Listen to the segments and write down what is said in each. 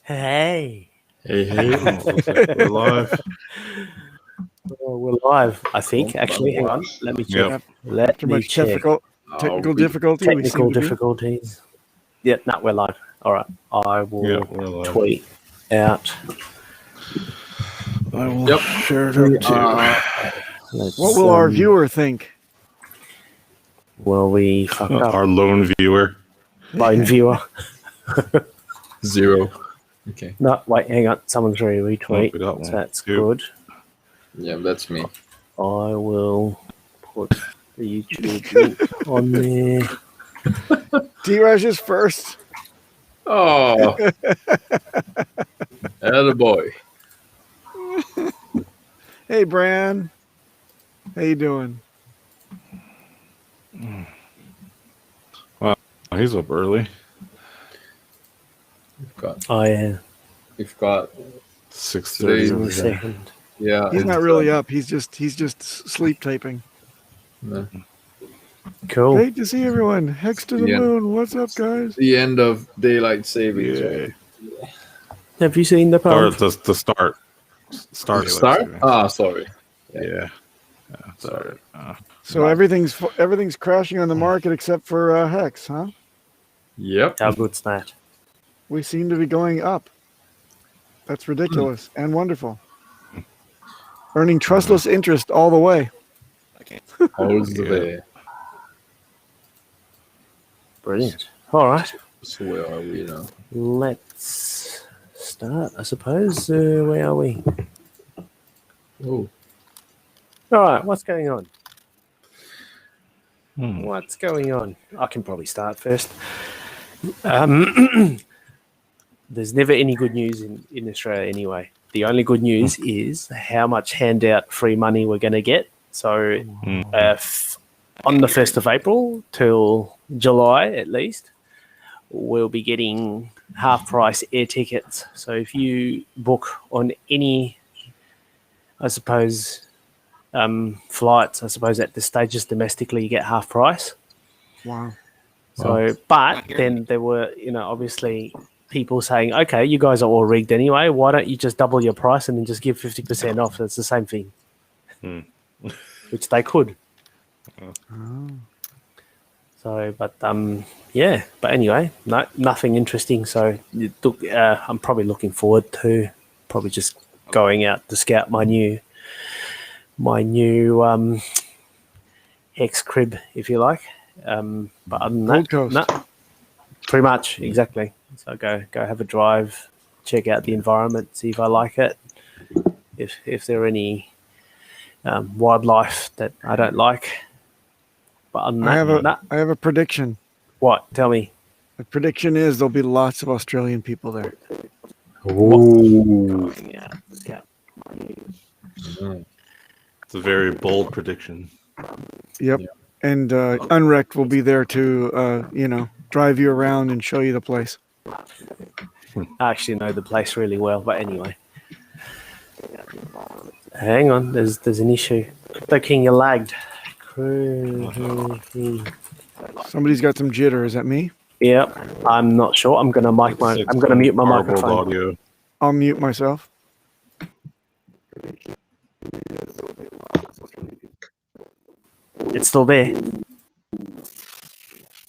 Hey. Hey, looks like we're live. Oh, we're live, I think. Actually, hang on. Let me check. Yep. Let After me much check. technical difficulty, we Technical seem to be. difficulties. Yeah, no, we're live. All right. I will we're live. tweet out. I will share it up too. Let's, What will our viewer think? Will we fuck up? Our lone viewer. Lone viewer. 0. Okay. No, wait, hang on. Someone's already retweet. we got one. That's Two. good. Yeah, that's me. I will put the YouTube link on there. D-Raj is first. Oh. Attaboy. Hey, Bran. How you doing? Wow, he's up early. We've got 6:30 In over a here. second. yeah. He's it's, not really up. He's just sleep taping. no. Cool. Great to see everyone. Hex to the Yeah. moon. What's up, guys? The end of daylight savings. Yeah. Right? Have you seen the Or poem? the start. Start. Start? Ah, sorry. Yeah. Sorry. So everything's crashing on the market except for Hex, huh? Yep. How good's that? We seem to be going up. That's ridiculous and wonderful. Earning trustless interest all the way. How's the Yeah. way? Brilliant. All right. So where are we now? Let's start, I suppose. Where are we? Oh. All right. What's going on? Hmm. What's going on? I can probably start first. There's never any good news in Australia anyway. The only good news is how much handout free money we're going to get. So on the 1st of April till July at least, we'll be getting half-price air tickets. So if you book on any, I suppose, flights, I suppose at this stage just domestically, you get half price. Wow. So, but then there were, obviously people saying, okay, you guys are all rigged anyway. Why don't you just double your price and then just give 50% off? It's the same thing, which they could. Oh. So, but yeah. But anyway, nothing interesting. So, I'm probably looking forward to probably just going out to scout my new Hex crib, if you like. But other than Gold that, Coast. no, pretty much exactly. So go have a drive, check out the environment, see if I like it. If there are any wildlife that I don't like. But other than I have a prediction. What? Tell me. The prediction is there'll be lots of Australian people there. Oh. Yeah. It's a very bold prediction. Yep. Yeah. And Unwrecked will be there to, drive you around and show you the place. I actually know the place really well, but anyway. Hang on, there's an issue. Crypto King, you lagged. Somebody's got some jitter. Is that me? Yeah, I'm not sure. I'm gonna mute my Garbled microphone. audio. I'll mute myself. It's still there.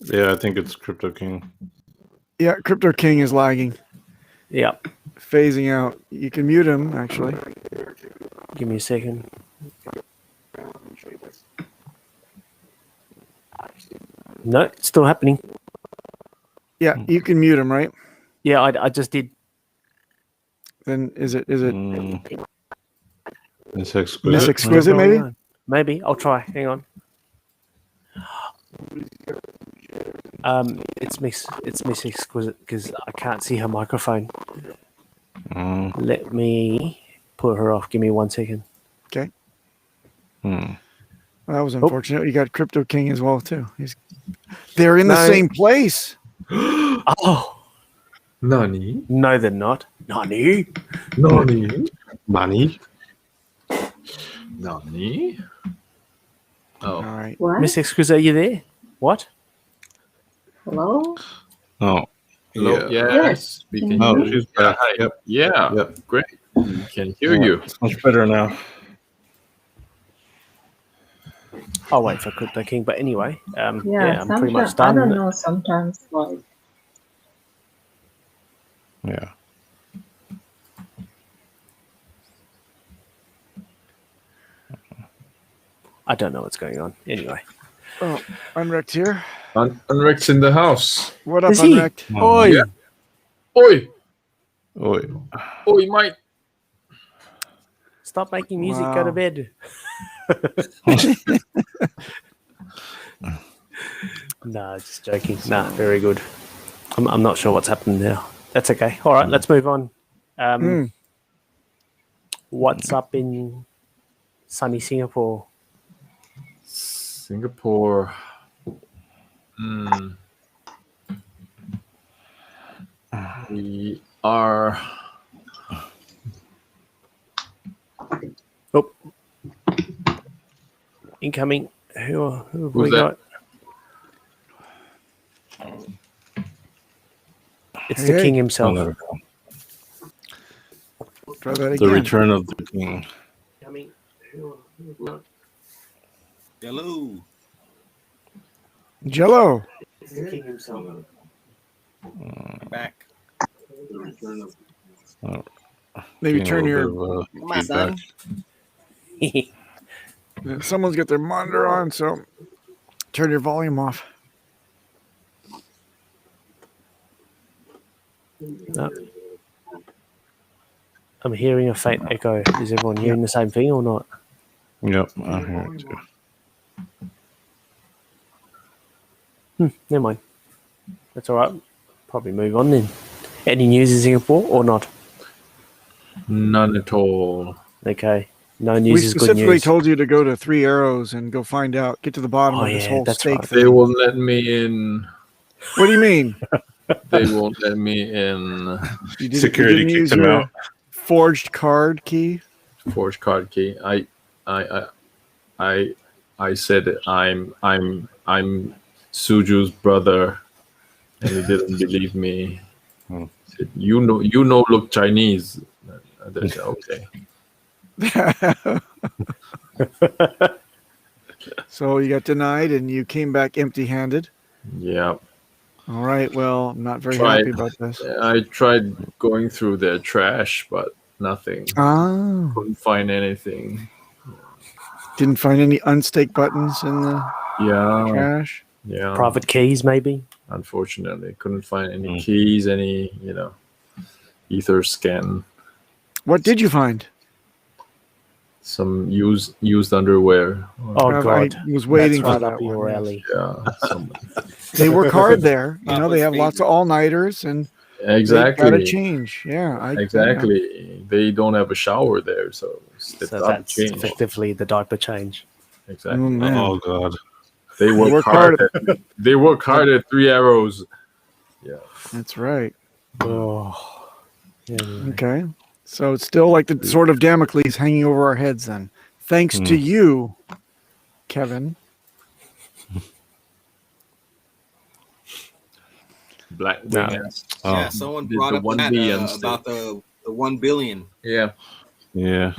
Yeah, I think it's Crypto King. Yeah, Crypto King is lagging. Yeah. Phasing out. You can mute him, actually. Give me a second. No, it's still happening. Yeah, you can mute him, right? Yeah, I just did. Then is it It's exquisite. Miss Exquisite, maybe? Maybe. I'll try. Hang on. It's Miss Exquisite because I can't see her microphone. Let me put her off. Give me 1 second. Okay. Well, that was unfortunate. You got Crypto King as well, too. They're in the same place. Oh. Nani? No, they're not. Nani? Nani? Money. Nani? Oh. All right. What? Miss Exquisite, are you there? What? Hello? Oh. Hello. Yeah. Yes. We can Oh, hear you. she's back. Hi. Yep. Yeah. Yep. Great. We can hear you. It's much better now. I'll wait for Crypto King. But anyway, Yeah, yeah, I'm pretty much sometimes I don't done. know. Sometimes like Yeah. I don't know what's going on. Anyway, Oh, Unwrecked here. Unrex in the house. What up, is he? Unwrecked? Oi! Yeah. Oi. Oi. Oi, mate. Stop making music. Go to Wow. bed. No, just joking. Nah, very good. I'm not sure what's happened now. That's okay. All right, let's move on. What's up in sunny Singapore? Singapore. We are. Oh, incoming. Who have Who's we that? got? It's Hey, the hey. king Oh, himself. there we go. Try that The again. return of the king. Coming. Who have we got? Hello. Jello. It's the king himself. I'm back. The return of Maybe king, turn a your. little bit Come of on, feedback. son. Someone's got their monitor on, so turn your volume off. No. I'm hearing a faint echo. Is everyone hearing the same thing or not? Yep, I hear it too. Never mind. That's all right. Probably move on then. Any news in Singapore or not? None at all. Okay. No We news is good specifically news. told you to go to Three Arrows and go find out, get to the bottom Oh, of this yeah, whole that's steak right. thing. They won't let me in. What do you mean? They won't let me in. Security you didn't kicked use him your out. forged card key? Forge card key. I said I'm Suju's brother, and he didn't believe me. Hmm. He said, you look Chinese. And I said, okay. So you got denied and you came back empty-handed. Yeah. All right. Well, I'm not very Tried. happy about this. I tried going through their trash, but nothing. Oh, Couldn't find anything. didn't find any unstake buttons in the Yeah. trash. Yeah. Private keys, maybe? Unfortunately, couldn't find any Hmm. keys, any ether scan. What did you find? Some used underwear. Oh, I God. was waiting That's for right that up your one. Yes. alley. Yeah. Some, They work hard there. You know, they have Papa's lots of all-nighters and they got to exactly. change. Yeah. Exactly. They don't have a shower there, so they've So got to that's change. effectively the diaper change. Exactly. Oh, man. Oh, God. They work, work hard. They work hard at 3 Arrows. Yeah. That's right. Oh. Yeah. Okay. So it's still like the sword of Damocles hanging over our heads then. Thanks to you, Kevin. Black No. Wings. Yeah, someone The- brought the up 1 that, billion about the 1 billion Yeah. Yeah.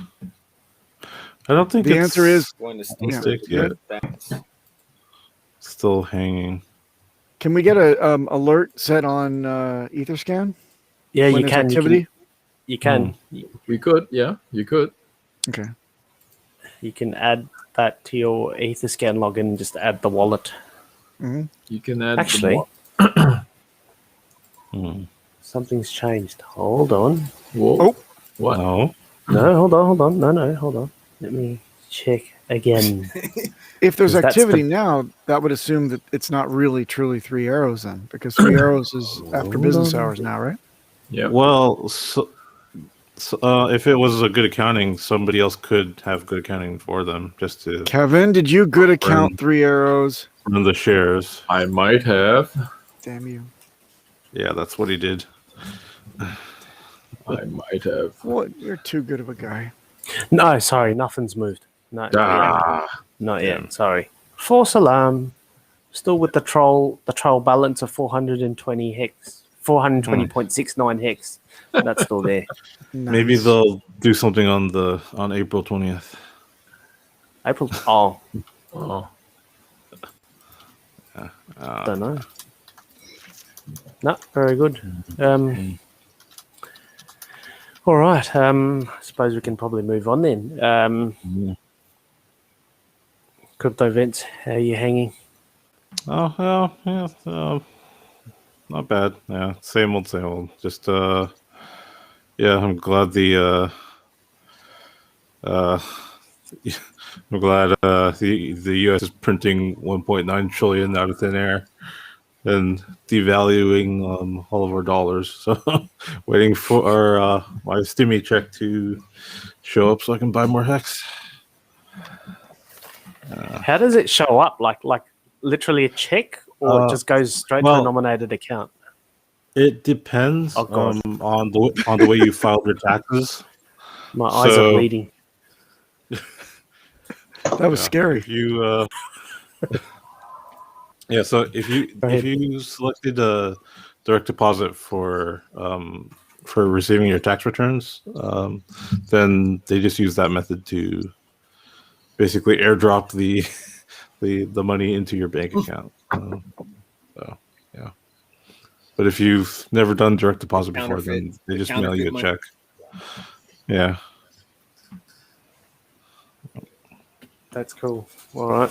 I don't think The it's answer is, going to Yeah. staked yet. Thanks. Still hanging. can we get a alert set on Etherscan? Yeah, when you there's can. activity? You can. We could. Yeah, you could. Okay. You can add that to your Etherscan login and just add the wallet. You can add. Actually, something's changed. Hold on. Whoa. Oh. What? No. No, hold on. No, hold on. Let me check again. If there's 'Cause that's activity the- now, that would assume that it's not really truly 3 Arrows then, because 3 Arrows is after business hours now, right? Yeah. Well, if it was a good accounting, somebody else could have good accounting for them just to Kevin, did you good account 3 Arrows? run the shares. I might have. Damn you. Yeah, that's what he did. I might have. What? You're too good of a guy. No, sorry, nothing's moved. No, not yet. Ah, Not damn. yet. Sorry. False alarm. Still with the troll balance of 420 hex 420.69 hex. That's still there. Maybe Nice. they'll do something on April 20th. April. Oh, Oh, don't know. No, very good. All right. I suppose we can probably move on then. Crypto events. How are you hanging? Oh well, yeah, not bad. Yeah, same old, same old. Just yeah, I'm glad I'm glad the U.S. is printing 1.9 trillion out of thin air and devaluing all of our dollars. So waiting for our my stimmy check to show up so I can buy more hex. How does it show up? Like literally a check, or it just goes straight to a well, nominated account? It depends Oh, God. on the way you filed your taxes. My eyes are So- bleeding. That was scary. If you yeah, so if Go ahead. you selected a direct deposit for receiving your tax returns, then they just use that method to basically airdrop the money into your bank account. So yeah, but if you've never done direct deposit before, then they just mail you a check. Yeah. That's cool. All right.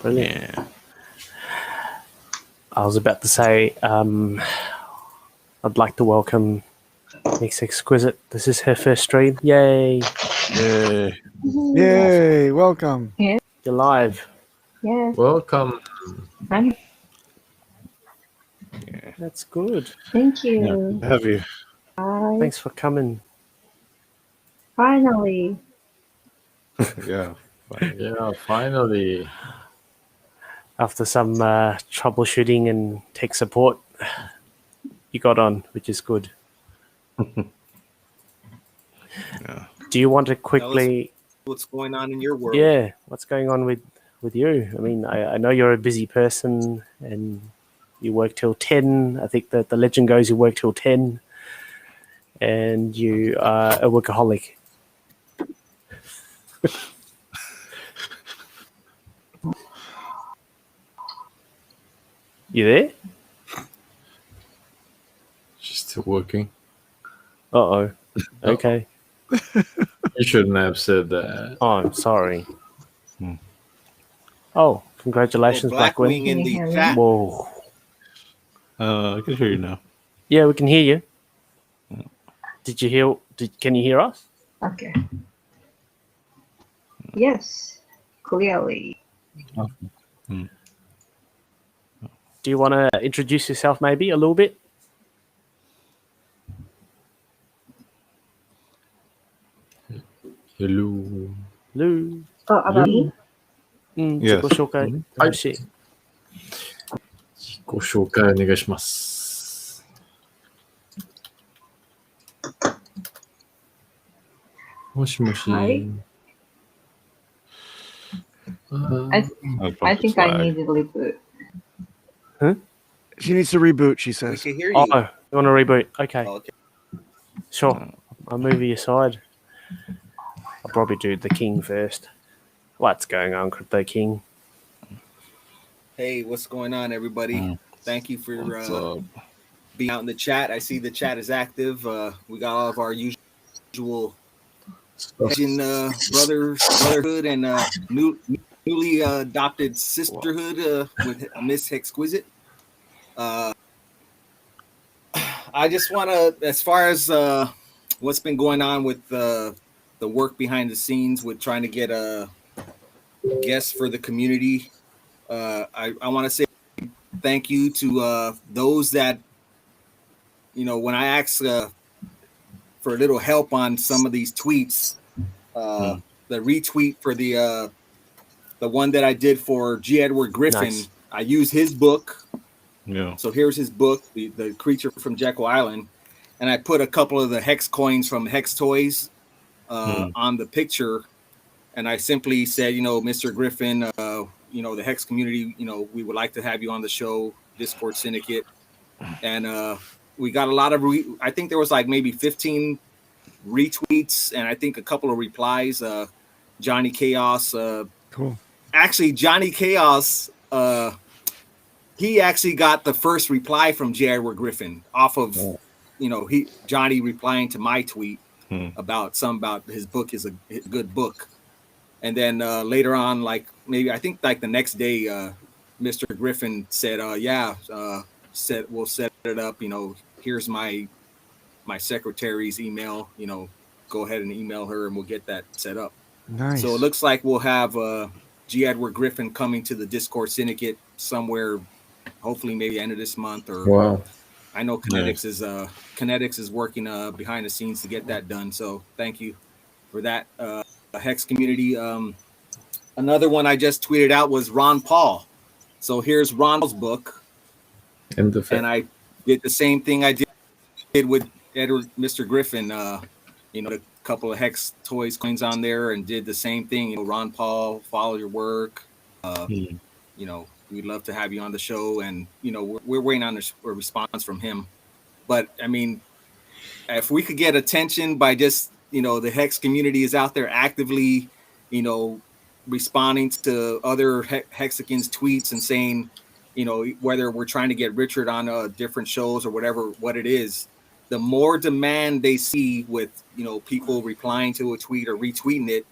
Brilliant. Yeah. I was about to say, I'd like to welcome Miss Exquisite. This is her first stream. Yay. Yeah. Yay! Welcome. You're live. Yes, welcome. I'm, That's good. thank you. Have you? Bye. Thanks for coming. Finally. Yeah. Yeah, finally. After some troubleshooting and tech support, you got on, which is good. Yeah. Do you want to quickly... What's going on in your world? Yeah, what's going on with you? I mean, I know you're a busy person and you work till 10. I think that the legend goes you work till 10 and you are a workaholic. You there? She's still working. Uh-oh. Okay. You shouldn't have said that. Oh, I'm sorry. Oh, congratulations, Blackwing Blackwing. in the chat. Whoa. I can hear you now. Yeah, we can hear you. Did you hear? Can you hear us? Okay. Yes, clearly. Do you want to introduce yourself maybe a little bit? Hello. Lou. Oh, about me? Yes. 自己紹介。はい。よし。自己紹介お願いします。もしもし。はい。あ I think I need to reboot. She needs to reboot, she We says. can hear you. Oh, you want to reboot? Okay, Oh, okay. sure. I'll move you aside. I'll probably do the king first. What's going on, Crypto King? Hey, what's going on, everybody? Thank you for What's up? being out in the chat. I see the chat is active. We got all of our usual Asian brotherhood and newly adopted sisterhood with Miss Exquisite. I just want to, as far as what's been going on with the work behind the scenes with trying to get guests for the community, I want to say thank you to those that, when I asked for a little help on some of these tweets, the retweet for the one that I did for G. Edward Griffin, Nice. I used his book. Yeah. So here's his book, the Creature from Jekyll Island, and I put a couple of the hex coins from Hex Toys on the picture, and I simply said, Mr. Griffin, the hex community, we would like to have you on the show, Discord Syndicate. and we got a lot of. I think there was like maybe 15 retweets, and I think a couple of replies. Johnny Chaos. Cool. Actually, Johnny Chaos. He actually got the first reply from J. Edward Griffin off of, Johnny replying to my tweet about his book is a good book. And then later on, like maybe I think like the next day, Mr. Griffin said, we'll set it up. Here's my secretary's email. Go ahead and email her, and we'll get that set up. Nice. So it looks like we'll have G. Edward Griffin coming to the Discord Syndicate somewhere, hopefully maybe the end of this month. Or Wow. I know Kinetics is working behind the scenes to get that done. So thank you for that, Hex community. Another one I just tweeted out was Ron Paul. So here's Ron Paul's book, and I did the same thing I did with Mr. Griffin. A couple of Hex Toys coins on there, and did the same thing. Ron Paul, follow your work. We'd love to have you on the show, and we're waiting on a response from him. But I mean, if we could get attention by just the Hex community is out there actively, responding to other Hexicans tweets and saying, whether we're trying to get Richard on different shows or whatever, what it is, the more demand they see with people replying to a tweet or retweeting it,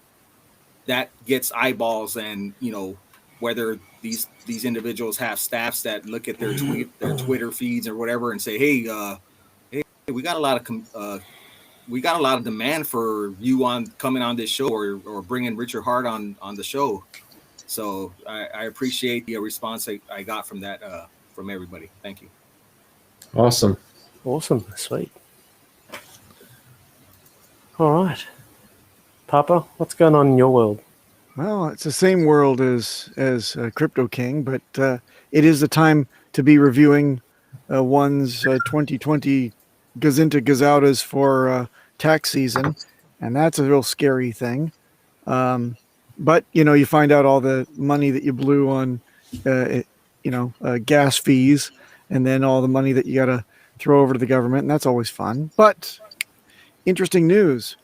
that gets eyeballs, and whether these individuals have staffs that look at their Twitter feeds or whatever and say, hey, we got a lot of demand for you coming on this show, or bringing Richard Hart on the show. So I appreciate the response I got from that from everybody. Thank you. Awesome. Sweet. All right, Papa, what's going on in your world? Well, it's the same world as Crypto King, but it is the time to be reviewing one's 2020 Gazinta Gazautas for tax season, and that's a real scary thing. But you find out all the money that you blew on gas fees, and then all the money that you got to throw over to the government, and that's always fun. But interesting news.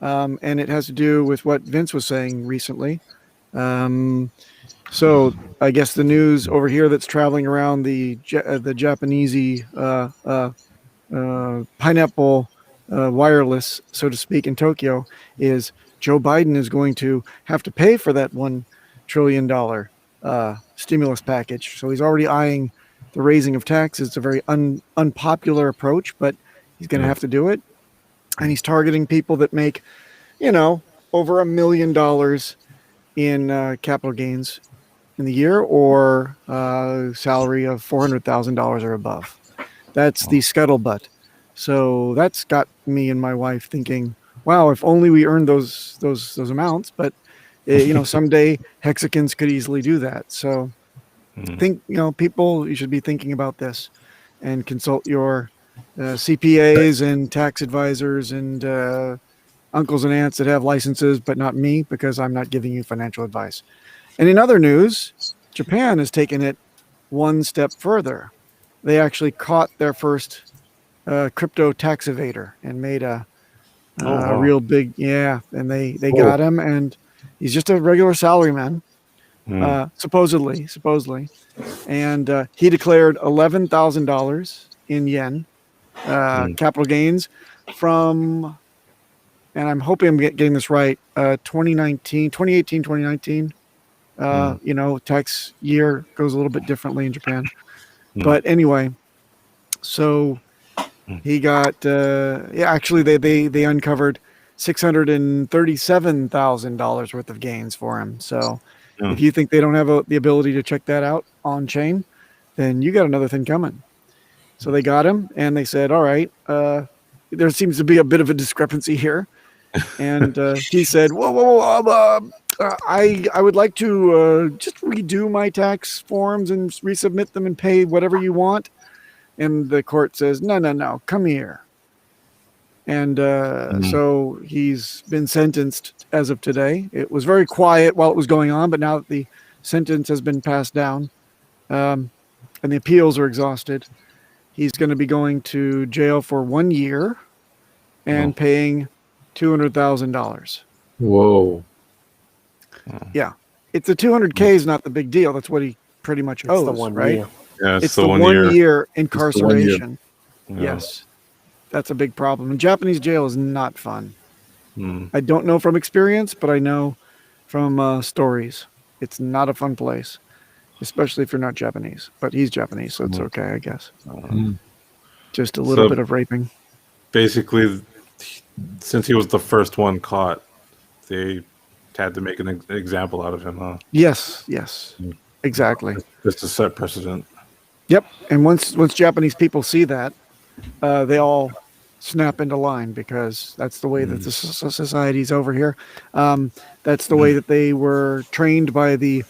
And it has to do with what Vince was saying recently. So I guess the news over here that's traveling around the Japanese pineapple wireless, so to speak, in Tokyo, is Joe Biden is going to have to pay for that $1 trillion stimulus package. So he's already eyeing the raising of taxes. It's a very unpopular approach, but he's going to have to do it. And he's targeting people that make, over $1 million in capital gains in the year, or salary of $400,000 or above. That's the scuttlebutt. So that's got me and my wife thinking, wow, if only we earned those amounts. But someday Hexicans could easily do that. So think, people, you should be thinking about this, and consult your CPAs and tax advisors and uncles and aunts that have licenses, but not me, because I'm not giving you financial advice. And in other news, Japan has taken it one step further. They actually caught their first crypto tax evader and made a real big, and they got him, and he's just a regular salaryman, supposedly, and he declared $11,000 in yen capital gains from, and I'm hoping I'm getting this right, 2018, 2019, tax year goes a little bit differently in Japan. But anyway, so he got, actually they uncovered $637,000 worth of gains for him. So if you think they don't have the ability to check that out on chain, then you got another thing coming. So they got him, and they said, all right, there seems to be a bit of a discrepancy here. And he said, whoa, I would like to just redo my tax forms and resubmit them and pay whatever you want. And the court says, no, come here. And so he's been sentenced as of today. It was very quiet while it was going on, but now that the sentence has been passed down and the appeals are exhausted, He's going to be going to jail for 1 year and paying $200,000. Whoa. Yeah. It's the 200K is not the big deal. That's what he pretty much It's owes, the 1 right? year. Yeah, It's the 1 year incarceration. Yeah. Yes. That's a big problem. And Japanese jail is not fun. Mm. I don't know from experience, but I know from stories. It's not a fun place, especially if you're not Japanese. But he's Japanese, so it's okay, I guess. Just a little bit of raping. Basically, since he was the first one caught, they had to make an example out of him, huh? Yes, exactly. Just to set precedent. Yep. And once Japanese people see that, they all snap into line because that's the way that the society's over here. That's the way that they were trained by the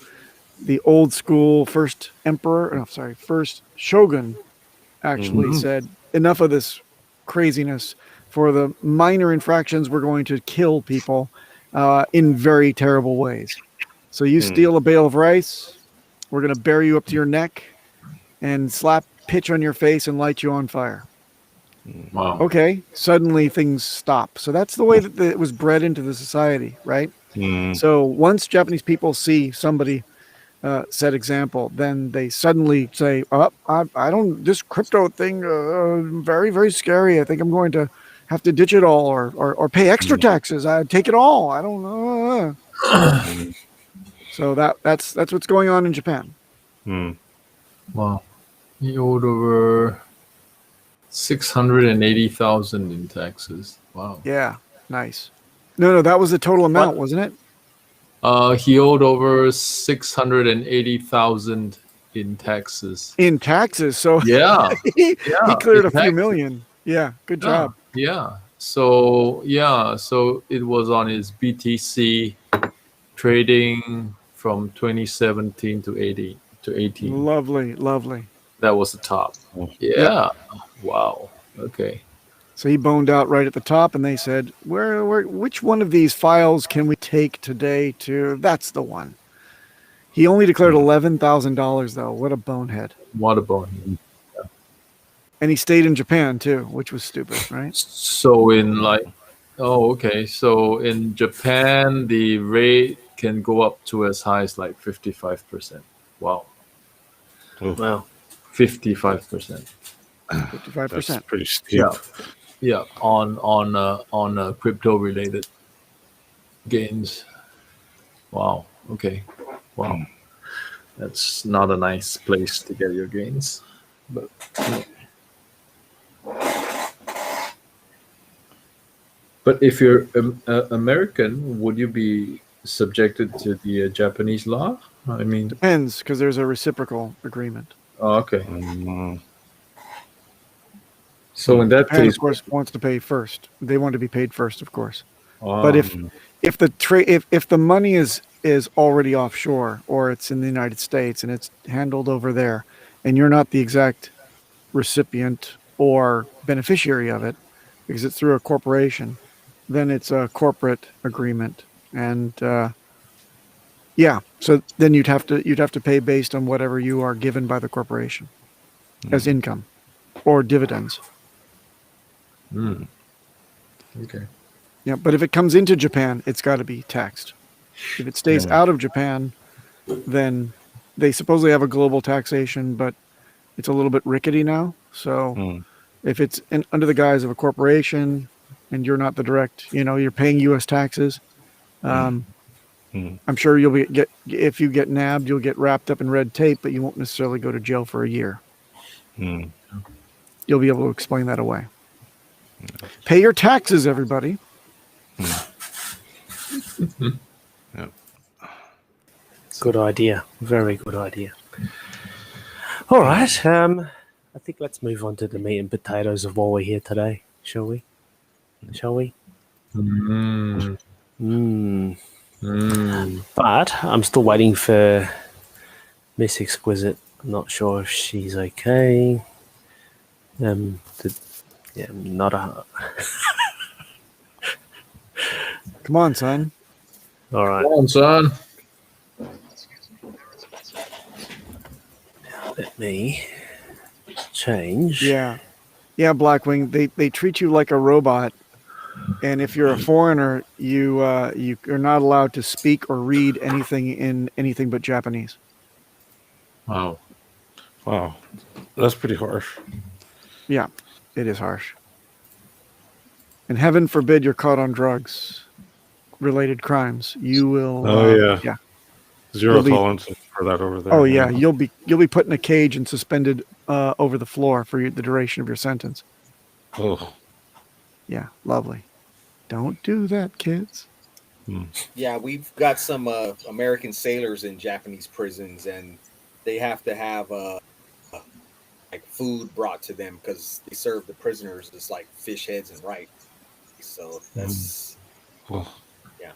old school first shogun actually said, enough of this craziness. For the minor infractions, we're going to kill people in very terrible ways. So you steal a bale of rice, we're going to bury you up to your neck and slap pitch on your face and light you on fire. Wow. Okay, suddenly things stop. So that's the way that it was bred into the society, right? So once Japanese people see somebody set example, then they suddenly say, "Oh, I don't. This crypto thing, very very scary. I think I'm going to have to ditch it all, or pay extra taxes. I take it all. I don't know." So that's what's going on in Japan. Wow. He owed over 680,000 in taxes. Wow. Yeah, nice. No, that was the total amount, wasn't it? He owed over 680,000 in taxes. In taxes, so Yeah. he cleared a few taxes. million. Yeah, good job. Yeah. So it was on his BTC trading from 2017 to 18. Lovely. That was the top. Yeah. Wow. Okay. So he boned out right at the top, and they said, which one of these files can we take today to? That's the one. He only declared $11,000, though. What a bonehead. What a bone. And he stayed in Japan, too, which was stupid, right? So So in Japan, the rate can go up to as high as like 55%. Wow. Wow. 55%. 55%. That's pretty steep. Yeah. On crypto related gains. Wow. Okay. Wow. That's not a nice place to get your gains. But if you're American, would you be subjected to the Japanese law? I mean, Depends, because there's a reciprocal agreement. oh, okay. So in that Japan, case, of course, wants to pay first. They want to be paid first, of course. oh, But if the money is already offshore, or it's in the United States and it's handled over there, and you're not the exact recipient or beneficiary of it because it's through a corporation, then it's a corporate agreement, and so then you'd have to pay based on whatever you are given by the corporation as income or dividends. okay. Yeah, but if it comes into Japan, it's got to be taxed. If it stays out of Japan, then they supposedly have a global taxation, but it's a little bit rickety now. So if it's under the guise of a corporation and you're not the direct, you're paying U.S. taxes, I'm sure if you get nabbed, you'll get wrapped up in red tape, but you won't necessarily go to jail for a year. You'll be able to explain that away. Pay your taxes, everybody. Good idea. Very good idea. All right. I think let's move on to the meat and potatoes of why we're here today, shall we? But I'm still waiting for Miss Exquisite. I'm not sure if she's okay. Not a. Come on, son. All right. Come on, son. Let me change. Yeah, Blackwing. They treat you like a robot, and if you're a foreigner, you are not allowed to speak or read anything in anything but Japanese. Wow. Wow, that's pretty harsh. Yeah, it is harsh. And heaven forbid you're caught on drugs related crimes. You will. Oh yeah. Yeah. Zero You'll be- tolerance for that over there. Oh yeah, you'll be put in a cage and suspended over the floor for the duration of your sentence. Oh. Yeah, lovely. Don't do that, kids. Yeah, we've got some American sailors in Japanese prisons, and they have to have like food brought to them because they serve the prisoners as like fish heads and rice. So that's Oh. yeah.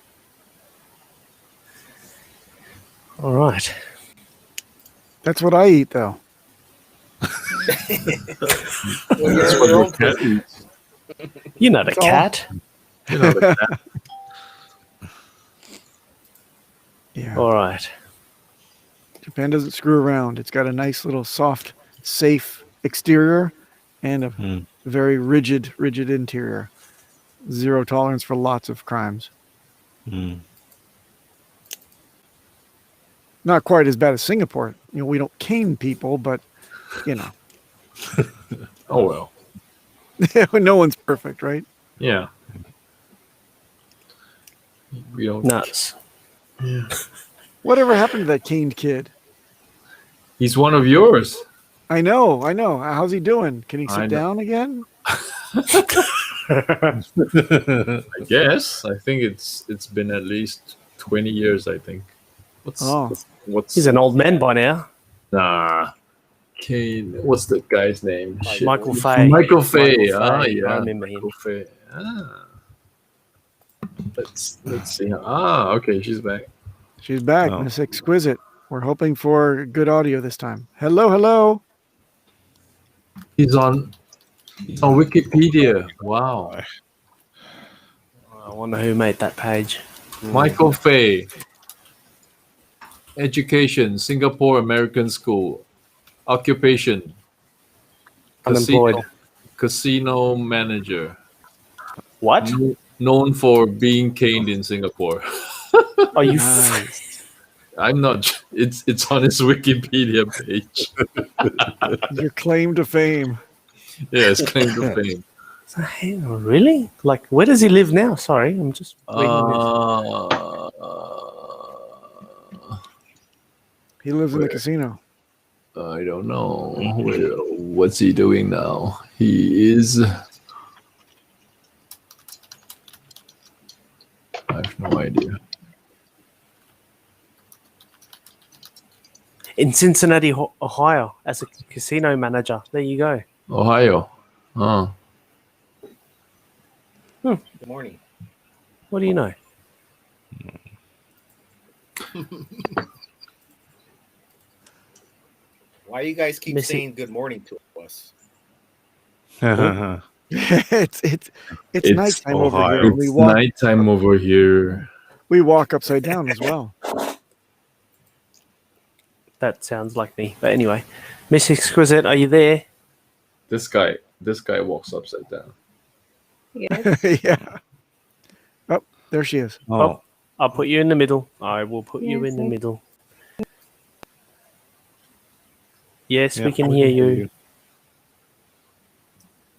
All right. That's what I eat, though. Well, you're in your own prison. You're not a It's all- cat. You know, like that. Yeah. All right. Japan doesn't screw around. It's got a nice little soft, safe exterior and a very rigid interior. Zero tolerance for lots of crimes. Not quite as bad as Singapore. We don't cane people, but Oh well. no one's perfect, right? Yeah. We don't. Nuts. Yeah. Whatever happened to that caned kid? He's one of yours. I know. How's he doing? Can he I sit know. down again? I guess. I think it's been at least 20 years. I think. What's He's an old man by now. Nah. Kane. What's the guy's name? Shit. Michael Fay. Michael Fay. Michael Ah, Fay. yeah. I remember him. Michael Fay. Ah. Let's see. Okay, she's back. She's back, Oh. Miss Exquisite. We're hoping for good audio this time. Hello. He's on Wikipedia. Wow. I wonder who made that page. Michael Fay. Education, Singapore American School. Occupation. Unemployed. Casino manager. What? Known for being caned in Singapore. Are you? Nice. I'm not. It's on his Wikipedia page. Your claim to fame. Yes, claim to fame. Hey, really? Like, where does he live now? Sorry, I'm just reading this. He lives in the casino. I don't know. What's he doing now? He is. I have no idea. In Cincinnati, Ohio, as a casino manager. There you go. Ohio. Oh. Good morning. What do you know? Why you guys keep Missy. saying good morning to us? It's nighttime over Ohio. here. It's nighttime over here. We walk upside down as well. That sounds like me. But anyway, Miss Exquisite, are you there? This guy walks upside down. Yes. Yeah. Oh, there she is. Oh. I'll put you in the middle. I will put you Yes, in the I- middle. Yes, Yeah, we can hear you.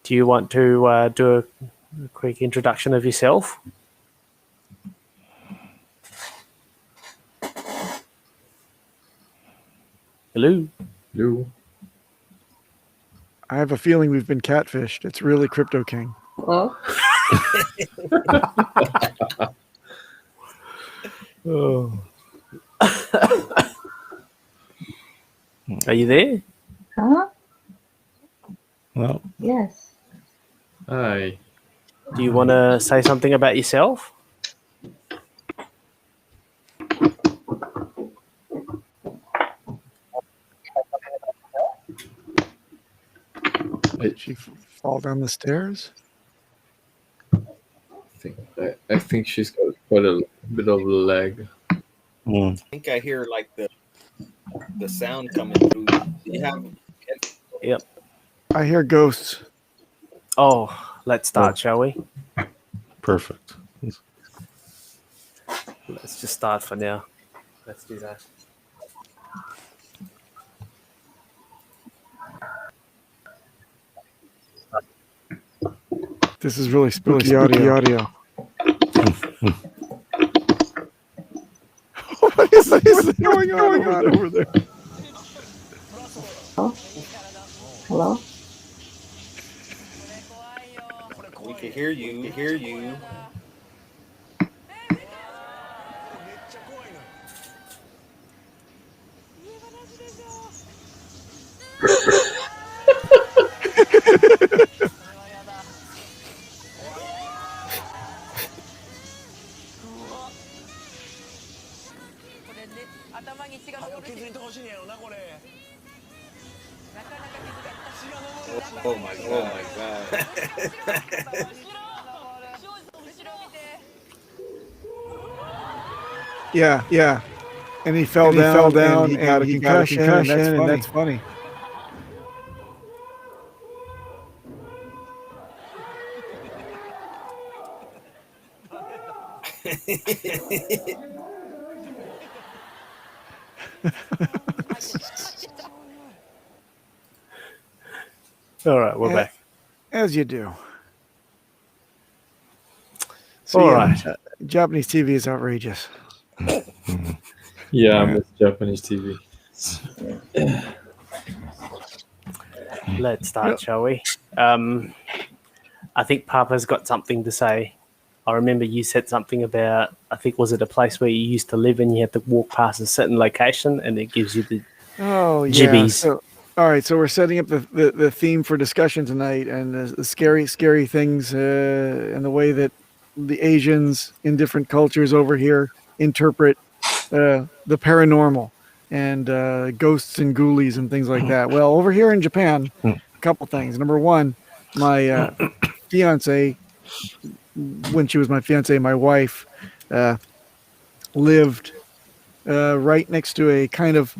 Do you want to do a quick introduction of yourself? Hello. You. I have a feeling we've been catfished. It's really Crypto King. Well, Oh. Are you there? huh? Well, Yes. Hi. Do you want to say something about yourself? Did she fall down the stairs? I think she's got quite a bit of lag. I think I hear like the sound coming through. Do you have Yep. I hear ghosts. Oh, let's start, shall we? Perfect. Let's just start for now. Let's do that. This is really spooky audio. What is going on over there? Hello? We can hear you. We can hear you. Oh my god. Oh my god. Yeah. And he fell down and he got a concussion, and that's funny. All right, we're back. As you do. All right. Japanese TV is outrageous. Yeah, I miss Japanese TV. Let's start, shall we? I think Papa's got something to say. I remember you said something about, I think, was it a place where you used to live and you had to walk past a certain location and it gives you the jibbies. So, all right, so we're setting up the theme for discussion tonight, and the scary things and the way that the Asians in different cultures over here interpret the paranormal and ghosts and ghoulies and things like that. Well, over here in Japan, a couple things. Number one, my fiance, when she was my fiance, my wife, lived right next to a kind of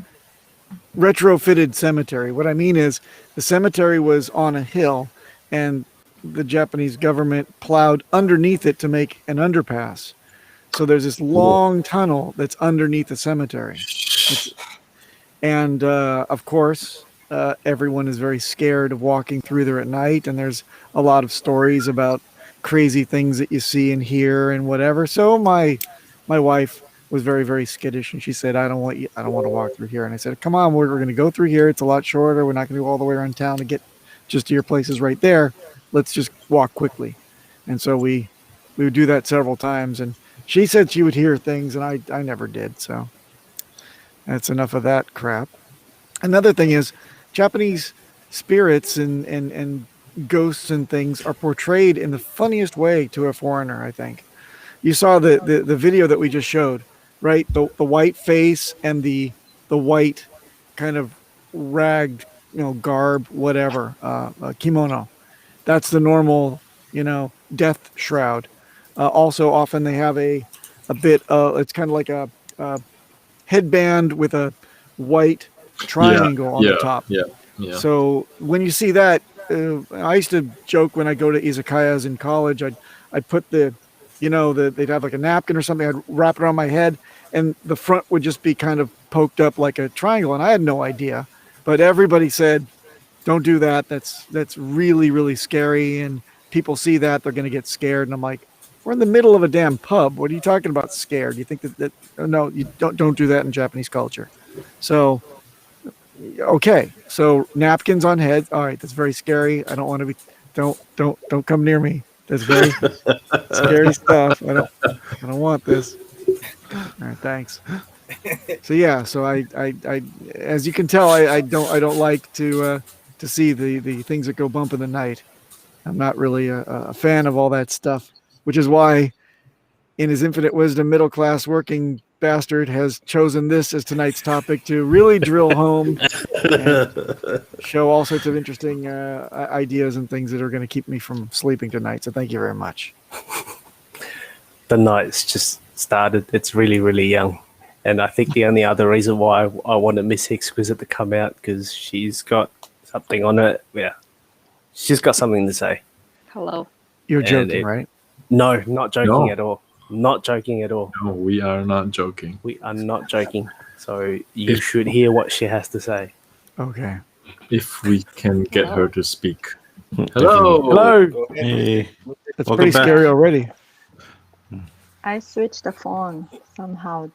retrofitted cemetery. What I mean is the cemetery was on a hill and the Japanese government plowed underneath it to make an underpass. So there's this long tunnel that's underneath the cemetery. And of course, everyone is very scared of walking through there at night. And there's a lot of stories about crazy things that you see and hear and whatever. So my wife was very, very skittish, and she said, I don't want to walk through here. And I said, come on, we're going to go through here. It's a lot shorter. We're not going to go all the way around town to get just to your places right there. Let's just walk quickly. And so we would do that several times. And she said she would hear things, and I never did. So that's enough of that crap. Another thing is Japanese spirits and ghosts and things are portrayed in the funniest way to a foreigner, I think. You saw the video that we just showed, right? The white face and the white kind of ragged, garb, whatever, kimono. That's the normal, death shroud. Also, often they have a bit, it's kind of like a headband with a white triangle on the top. Yeah. So when you see that, I used to joke when I go to izakayas in college, I'd put they'd have like a napkin or something, I'd wrap it around my head, and the front would just be kind of poked up like a triangle, and I had no idea. But everybody said, don't do that. That's really, really scary, and people see that, they're going to get scared. And I'm like, we're in the middle of a damn pub. What are you talking about scared? You think that no, you don't do that in Japanese culture. So, okay. So napkins on heads. All right. That's very scary. I don't want to be, don't come near me. That's very scary stuff. I don't want this. All right. Thanks. So yeah. So I as you can tell, I don't like to see the things that go bump in the night. I'm not really a fan of all that stuff, which is why, in his infinite wisdom, middle-class working bastard has chosen this as tonight's topic to really drill home and show all sorts of interesting ideas and things that are going to keep me from sleeping tonight. So thank you very much. The night's just started. It's really, really young. And I think the only other reason why I wanted Miss Hexquisite to come out, because she's got something on it. Yeah. She's got something to say. Hello. You're And joking, right? No, not joking No. at all. Not joking at all. No, we are not joking. We are not joking. So you should hear what she has to say. Okay. If we can get Hello. her to speak. Hello. Hello. Go ahead. Hey, That's Welcome pretty back. scary already. I switched the phone somehow.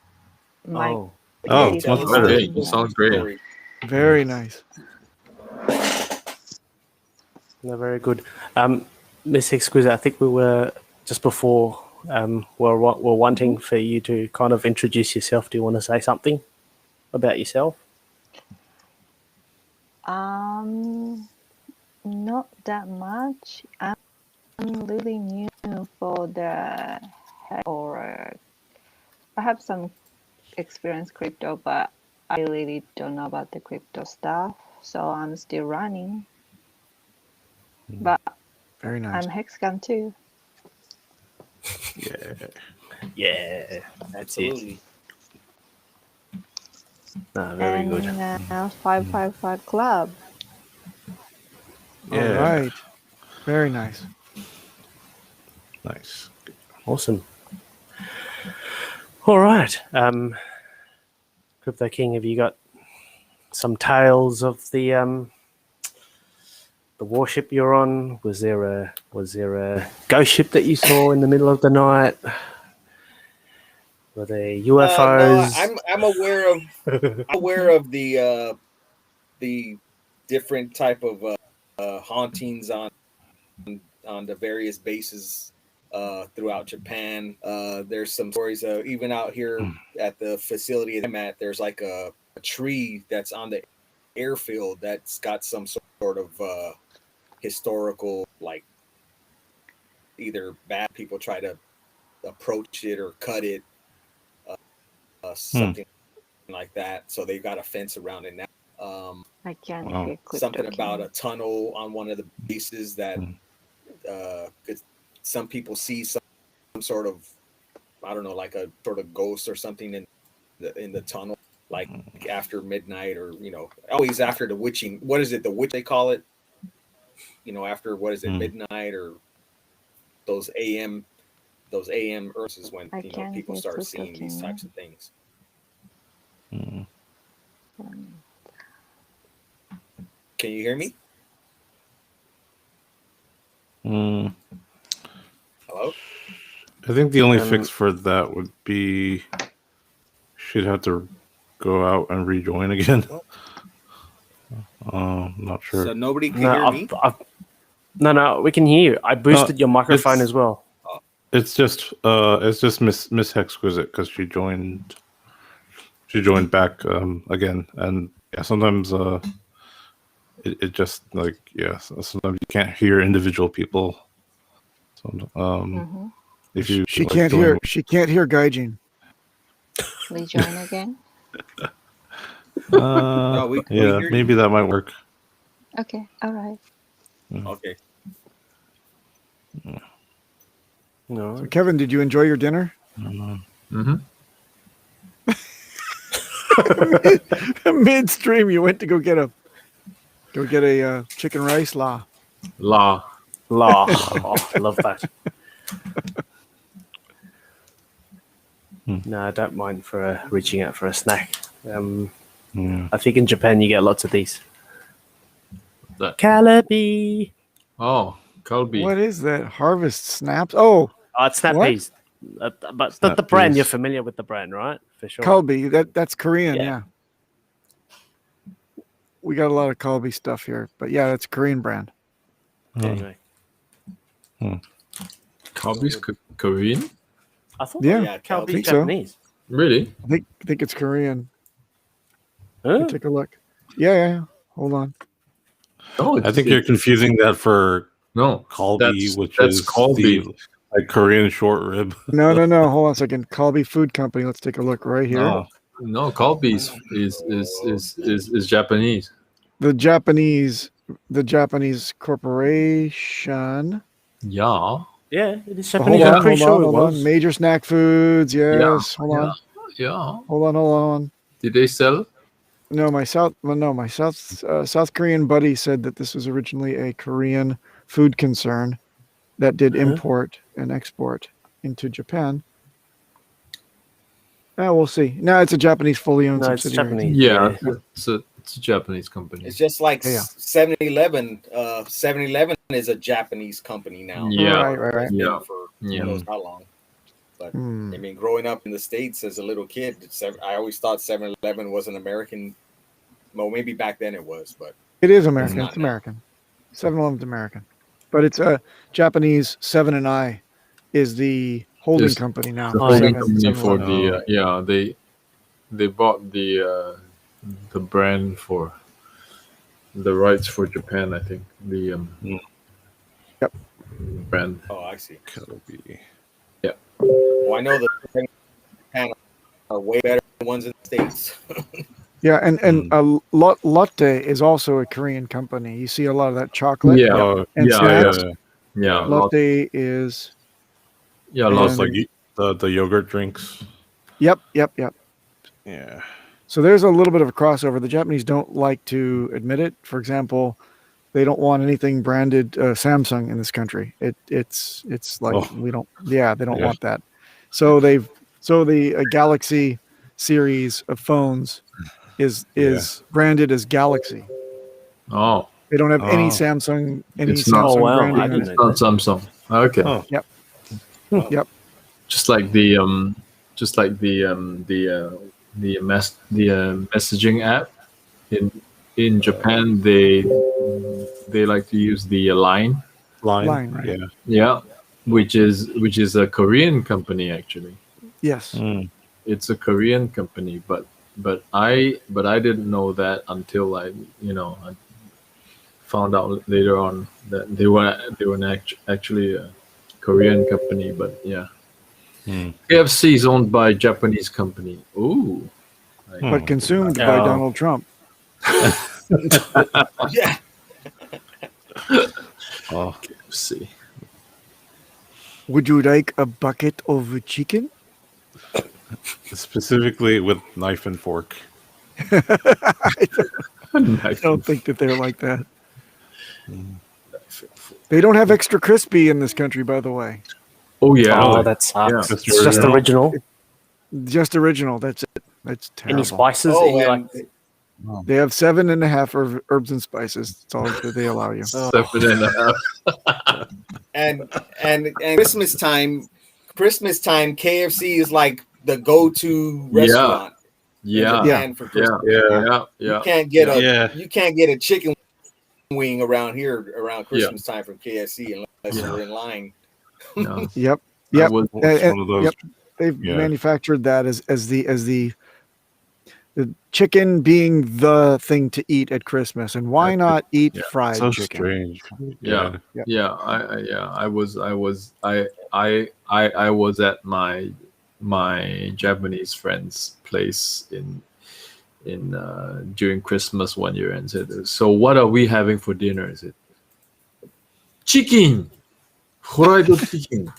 My Oh, Oh, computer it's much is better. Okay, doing you that. sound great. Story. Very nice. no, very good. Miss Exquisite, I think we were just before. We're wanting for you to kind of introduce yourself. Do you want to say something about yourself? Not that much. I'm really new for the or I have some experience crypto, but I really don't know about the crypto stuff. So I'm still running. But Very nice. I'm Hexagon too. Yeah. Yeah, that's it. Absolutely. No, very And good. 555 Club. All Yeah. right. Very nice. Nice. Awesome. All right. Crypto King, have you got some tales of the warship you're on? Was there a ghost ship that you saw in the middle of the night? Were there UFOs? No, I'm aware of the different type of hauntings on the various bases throughout Japan. There's some stories even out here at the facility I'm at. There's like a tree that's on the airfield that's got some sort of historical, like either bad people try to approach it or cut it, something like that. So they've got a fence around it now. I can't Wow. hear Crypto Something King. about a tunnel on one of the bases that some people see some sort of, I don't know, like a sort of ghost or something in the tunnel, like after midnight, or always after the witching. What is it? The witch they call it? After what is it? Midnight or those AM Earths is when I can't people hear start Crypto seeing these King. types of things. Can you hear me? Mm. Hello? I think the only fix for that would be she'd have to go out and rejoin again. Not sure. So nobody can hear me? No, we can hear you. I boosted your microphone as well. It's just Miss Hexquisite because she joined back again, and yeah, sometimes it just sometimes you can't hear individual people. So if you She can't hear Gaijin. Rejoin again. No, we yeah, hear maybe you. that might work. Okay, all right. Okay. No. So Kevin, did you enjoy your dinner? Mm-hmm. Midstream, you went to go get a chicken rice la. La. Oh, I love that. No, I don't mind for reaching out for a snack. I think in Japan you get lots of these. That. Calabi. Oh, Kalbi. What is that? Harvest snaps? Oh, It's snap What? peas. But Snap the brand, peas. you're familiar with the brand, right? For sure. Kalbi. That's Korean. Yeah. Yeah. We got a lot of Kalbi stuff here, but yeah, that's a Korean brand. Anyway, Kalbi's Korean? I thought Yeah, Calabi's think so. Japanese. Really? I think it's Korean. Huh? Take a look. Yeah. Hold on. No, I think you're confusing that for No, Kalbi, which that's is Kalbi. the Korean short rib. No. Hold on a second. Kalbi Food Company. Let's take a look right here. Oh. No, Kalbi is Japanese. The Japanese corporation. Yeah. Yeah, it is Oh, Japanese. I'm pretty sure it was. Major Snack Foods. Yes. Hold on. Yeah. Hold on. Did they sell? No, my South Korean buddy said that this was originally a Korean food concern that did import and export into Japan. We'll see. No, it's a Japanese fully owned No, it's subsidiary. Japanese. Yeah, it's a Japanese company. It's just like Yeah. 7-Eleven. 7-Eleven is a Japanese company now. Yeah. Right. It's been Yeah. for Yeah. who knows how long. But Hmm. I mean, growing up in the States as a little kid, I always thought 7-Eleven was an American. Well, maybe back then it was, but It is American. not It's now. American. 7-Eleven's American, but it's a Japanese. 7&I is the holding Is company now. The Oh, holding yeah. company for 7-Eleven. the they bought the brand for the rights for Japan. I think the Yep. brand. oh, I see. Kobe. Well, I know the Japan are way better than the ones in the States. Yeah, and Lotte is also a Korean company. You see a lot of that chocolate. Yeah. Oh, And yeah, snacks. Yeah, Lotte is. yeah, and- lots Lots like the yogurt drinks. Yep. Yeah. So there's a little bit of a crossover. The Japanese don't like to admit it. For example, they don't want anything branded Samsung in this country. It's like we don't. Yeah, they don't Yeah. want that. So the Galaxy series of phones is branded as Galaxy. Oh, They don't have any Oh. Samsung It's not- Samsung Oh, wow, branding I on didn't it. know. not Samsung. Okay. Oh. Yep. Just like the messaging app in Japan, they like to use the Line. Line, right. Yeah. Yeah, which is a Korean company actually. Yes. Mm. It's a Korean company, but I didn't know that until I found out later on that they were actually a Korean company. But yeah, Hmm. KFC is owned by a Japanese company. Ooh, But consumed by Oh. Donald Trump. Yeah. Oh. KFC. Would you like a bucket of chicken? Specifically with knife and fork. I don't think that they're like that. They don't have extra crispy in this country, by the way. Oh yeah. Oh, that sucks. Yeah. It's just original. Just original. That's it. That's terrible. Any spices? Oh, Any, and like, They have 7.5 herbs and spices. That's all that they allow you. 7.5. and Christmas time, KFC is like the go-to restaurant. in Yeah. Japan for Christmas. Yeah. You can't get a Yeah. you can't get a chicken wing around here around Christmas time from KFC unless you're in line. No. Yep. I Yep. was- It's one of those. Yep. They've Yeah. manufactured that as the chicken being the thing to eat at Christmas. And why not eat Yeah. fried So chicken? strange. Yeah. Yep. Yeah, I was at my Japanese friend's place in during Christmas one year and said, "So what are we having for dinner?" I said, "Chicken, fried chicken."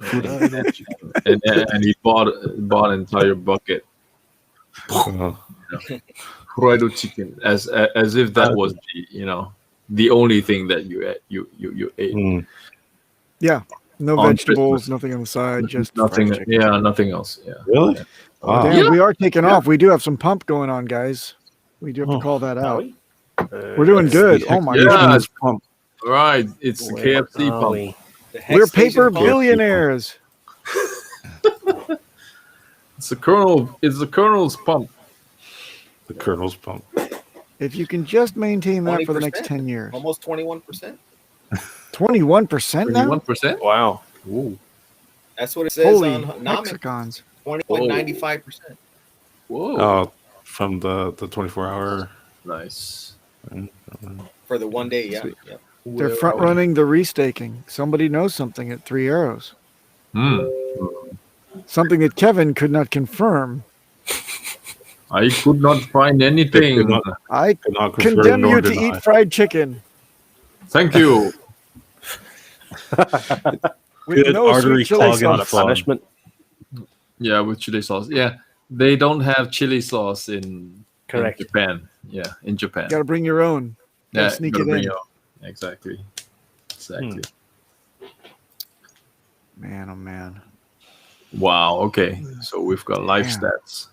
and he bought an entire bucket Oh. fried chicken as if that was the only thing that you ate. You ate. Mm. Yeah. No On vegetables, Christmas. nothing on the side, just Nothing. fried chicken. Yeah, nothing else. Yeah. Really? Wow. Damn, Yeah. we are taking off. We do have some pump going on, guys. We do have to Oh. call that are out. we? We're doing It's good. the Oh my Yeah. god. Hexasions pump. Right. It's the Where KFC are pump. we? The We're HexAsians paper pump. billionaires. It's the Colonel. It's the Colonel's pump. The Colonel's pump. If you can just maintain that for the next 20%. 10 years. Almost 21%. 21% now? 21%. Wow. Ooh. That's what it says Holy on Namek. hexagons. 20.95% Whoa. Oh, from the 24-hour. Nice. for the 1 day. Yeah. Sweet. yeah. They're front running the restaking. Somebody knows something at 3 Arrows. Hmm. Something that Kevin could not confirm. I could not find anything. I Cannot confirm condemn nor you to deny. eat fried chicken Thank you. with Good no artery sweet chili clogging Not a sauce. fun. punishment. Yeah, with chili sauce. Yeah, they don't have chili sauce in Correct. In Japan. Yeah, in Japan. Got to bring your own. Yeah, sneak gotta it bring in. your own. Exactly. Man, oh man. Wow. Okay. So we've got life Damn. stats.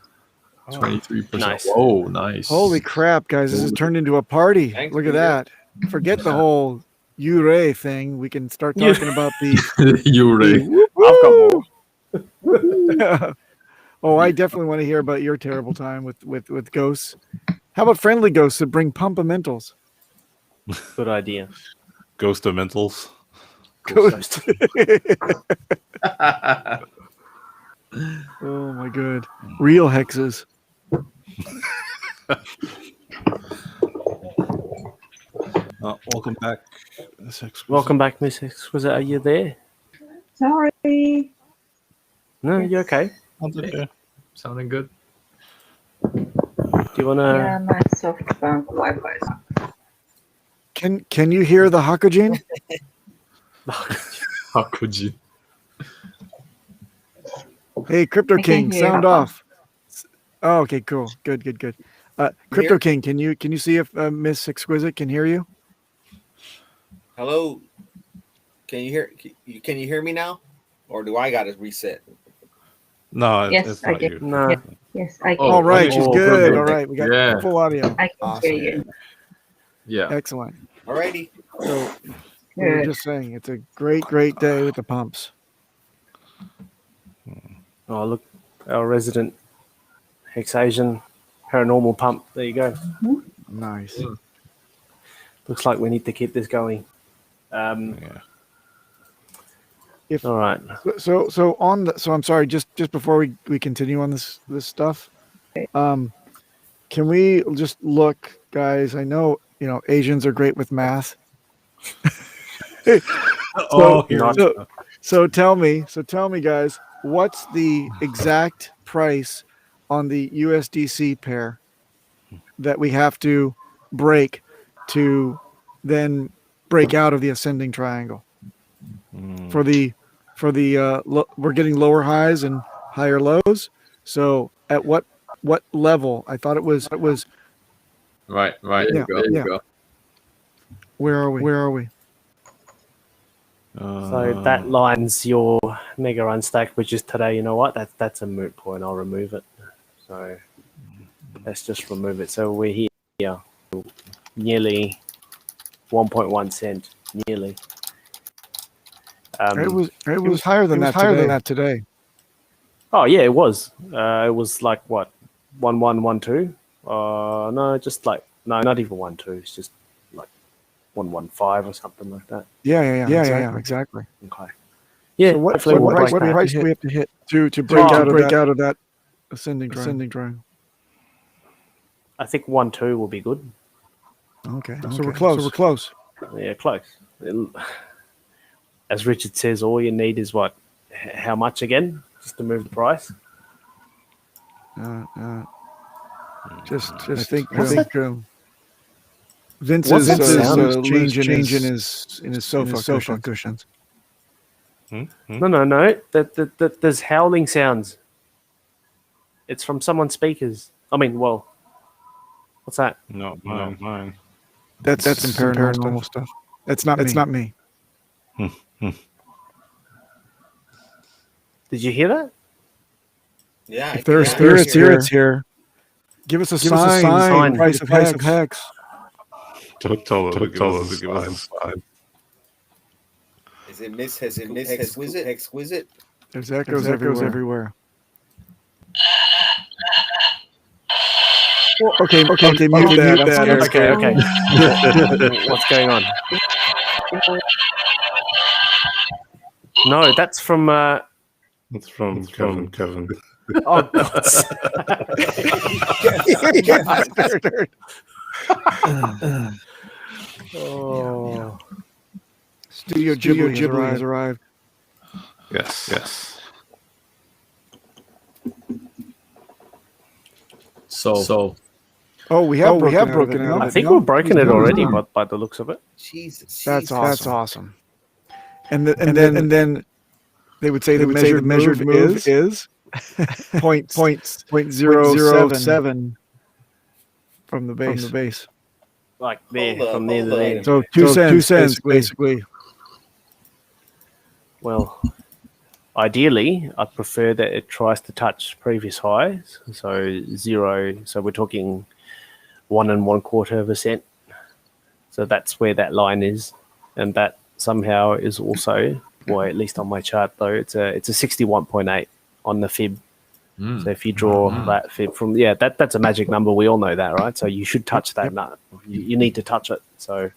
23%. Nice. Whoa, nice. Holy crap, guys! This has turned into a party. Thanks, Look at Peter. that. Forget the whole Ure thing. We can start talking about the. You Ray. I've got more. Oh, I definitely want to hear about your terrible time with ghosts. How about friendly ghosts that bring pumpamentals? Good idea. Ghost of Mentals. Ghost. Oh my god. Real hexes. Welcome back. Miss Exquisite. Welcome back, Miss Exquisite. Are you there? Sorry. No, you okay? Okay. Sounding good. Do you want to? Yeah, my SoftBank Wi-Fi is on. Can you hear the Hakujin? How could you? Hey, Crypto I can King, hear sound you. off. Oh, okay, cool. Good. Crypto King, can you see if Miss Exquisite can hear you? Hello. Can you hear me now? Or do I got to reset? No, Yes, it's I not get- you. No. Yes, I can. Oh, All right, okay. she's Oh, good. good. All right, we got Yeah. full audio. I can Awesome. hear you. Yeah. Excellent. Alrighty. So we were Good. just saying, it's a great day with the pumps. Oh, look, our resident HexAsian paranormal pump. There you go. Nice. Looks like we need to keep this going. Yeah. All right. So I'm sorry, just before we continue on this stuff, can we just look, guys? I know Asians are great with math. So tell me, guys, what's the exact price on the USDC pair that we have to break to then break out of the ascending triangle? For the we're getting lower highs and higher lows. So at what level? I thought it was Right. Yeah, There you go. where are we? So that lines your mega unstack, which is today. You know what? That's a moot point. I'll remove it. So let's just remove it. So we're here, nearly 1.1 cent, nearly. It was higher than that today. Oh yeah, it was. It was like what, 1112. No, just like no, not even 12. It's just like 115 or something like that. Yeah, exactly. Okay. Yeah. So what hopefully we'll break that. price do we have to hit to break out of that ascending triangle? I think 12 will be good. Okay. So we're close. Yeah, close. As Richard says, all you need is what? How much again? Just to move the price? Just think. Vince What's that is sound? changing his sofa cushions. No. There's howling sounds. It's from someone's speakers. I mean, well, what's that? No, mine. That's some paranormal stuff. That's not me. Did you hear that? Yeah. If there are spirits here, give us a sign. Price of hex. Don't tell them to give us a sign. Is it Miss Exquisite? There's echoes everywhere. Okay, mute that. I'm scared. Okay. What's going on? No, that's from. That's from Kevin. Oh, God. Oh. Studio Ghibli has arrived. Yes. So Oh, we have broken out. I think we've broken it already, by the looks of it. Jesus. That's awesome. And then they would say the measured move is point 0.007 from the base. Like there, Hold up, from there to hold up. there. So 2 cents, basically. Well, ideally, I prefer that it tries to touch previous highs. So 0. So we're talking 1 1/4%. So that's where that line is, and that somehow is also, well, at least on my chart though, it's a 61.8 on the fib. So if you draw that fib from, that's a magic number. We all know that, right? So you should touch that. You need to touch it. So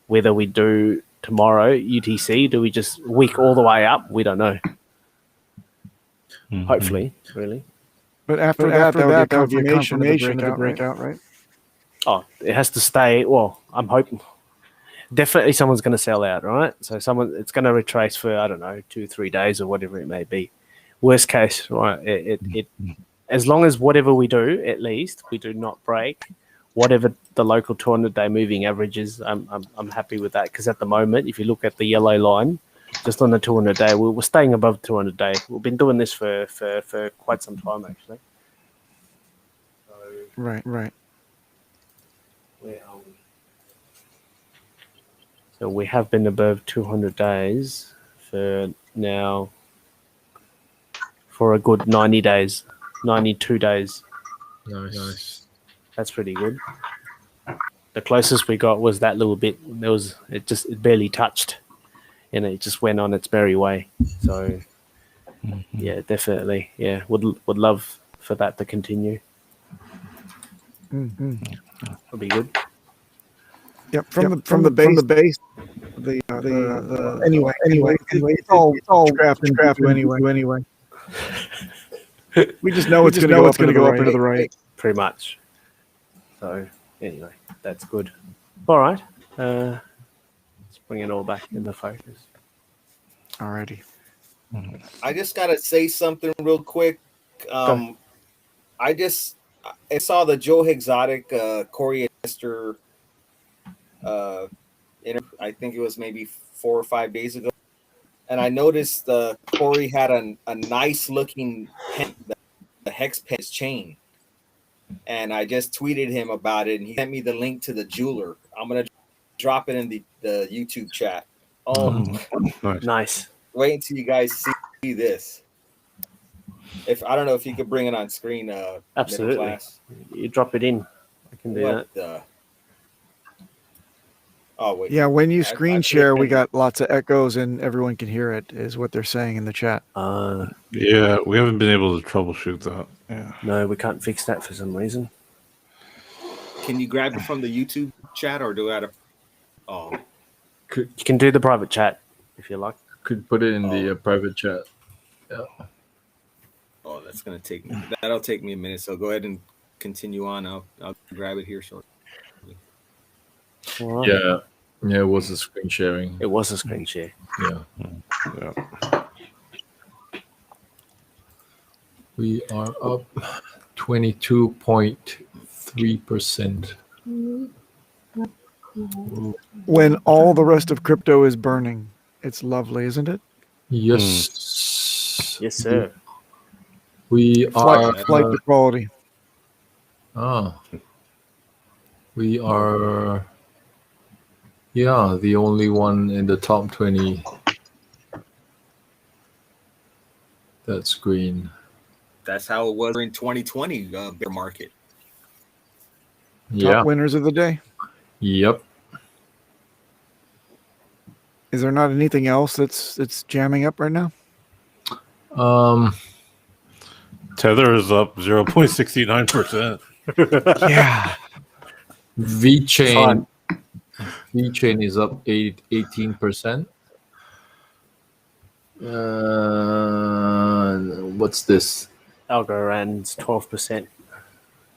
whether we do tomorrow UTC, do we just wick all the way up? We don't know. Hopefully, really. But after that, that would be a confirmation of the breakout, right? Oh, it has to stay. Well, I'm hoping. Definitely someone's going to sell out, right? So it's going to retrace for, I don't know, 2-3 days or whatever it may be. Worst case, right? It as long as whatever we do, at least we do not break whatever the local 200-day moving average is. I'm happy with that, because at the moment, if you look at the yellow line, just on the 200-day, we're staying above 200-day. We've been doing this for quite some time, actually. So, Right. where are we? So we have been above 200 days for now for a good 90 days, 92 days. Nice. That's pretty good. The closest we got was that little bit. It barely touched, and it just went on its merry way. So yeah, definitely. Yeah, would love for that to continue. Would be good. Yep, from the base. Anyway, it's all scrapped anyway. We just know it's going to go up into the right. Pretty much. So anyway, that's good. All right. Let's bring it all back into focus. Alrighty. I just gotta say something real quick. I saw the Joe Exotic Corey Esther I think it was maybe 4 or 5 days ago, and I noticed Corey had a nice looking pen, the hex pen chain, and I just tweeted him about it, and he sent me the link to the jeweler. I'm gonna drop it in the YouTube chat. Oh, Nice. wait until you guys see this. If I don't know if you could bring it on screen. Absolutely. Class. You drop it in. I can do What that. Oh wait. Yeah, when you screen share, we got lots of echoes and everyone can hear it, is what they're saying in the chat. Yeah, we haven't been able to troubleshoot that. Yeah. No, we can't fix that for some reason. Can you grab it from the YouTube chat, or do I have to? Oh, You can do the private chat if you like. Could put it in the private chat. Yeah. Oh, that'll take me a minute. So go ahead and continue on. I'll grab it here shortly. All right. Yeah, it was a screen sharing. It was a screen share. Yeah. We are up 22.3%. When all the rest of crypto is burning, it's lovely, isn't it? Yes. Yes, sir. We are Flight to quality. We are the only one in the top 20 that's green. That's how it was in 2020 bear market. Top winners of the day. Yep. Is there not anything else that's jamming up right now? Tether is up 0.69%. Yeah. VeChain is up 18%. What's this? Algorand's 12%.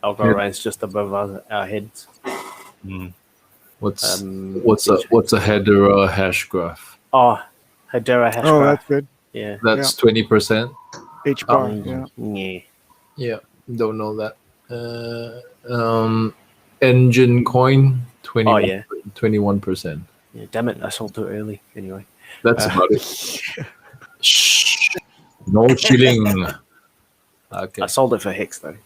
Algorand's just above our heads. What's a Hedera hash graph? Oh, Hedera hash graph. Oh, that's good. Yeah. That's 20%. H bar. Yeah. Don't know that. Engine coin 21%. Yeah, damn it, I sold too early. Anyway. That's about it. Shh. No shilling. Okay. I sold it for Hex though.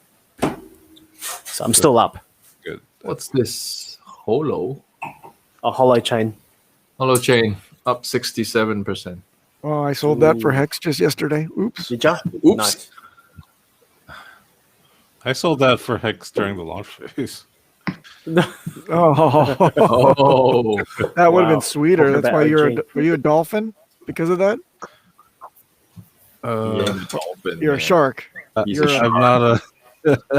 So I'm still up. Good. What's this? Holo Hollow chain. chain up 67%. Oh, I sold that for Ooh. Hex just yesterday. Oops. Did ya? Oops. Nice. I sold that for Hex during the launch phase. Oh, Oh, that would have Wow. been sweeter. Talking That's about why OG. were you a dolphin because of that? dolphin. You're a shark. He's You're a a- I'm not a.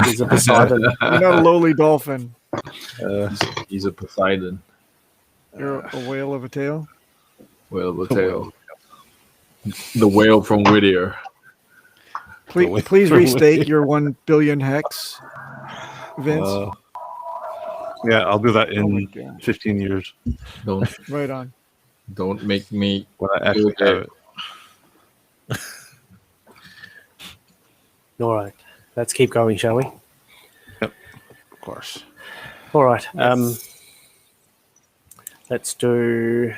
He's a Poseidon. You're not a lowly dolphin. He's a Poseidon. You're a whale of a tail. Whale of a tail. The whale from Whittier. Please restake your 1 billion Hex, Vince. Yeah, I'll do that Oh my in God. 15 years Right on. Don't make me. when I actually have it. All right. Let's keep going, shall we? Of course. All right. Let's do.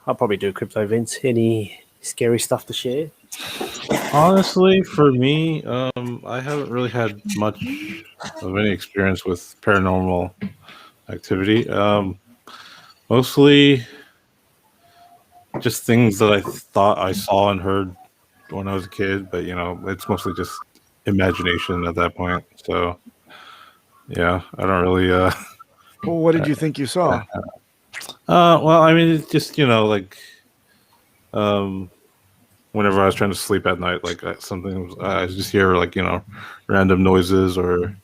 I'll probably do crypto events. Any scary stuff to share? Honestly, for me, I haven't really had much of any experience with paranormal activity. Mostly just things that I thought I saw and heard when I was a kid, but it's mostly just imagination at that point. So, yeah, I don't really. Well, what did you think you saw? Well, I mean, it's just whenever I was trying to sleep at night, like I just hear random noises, or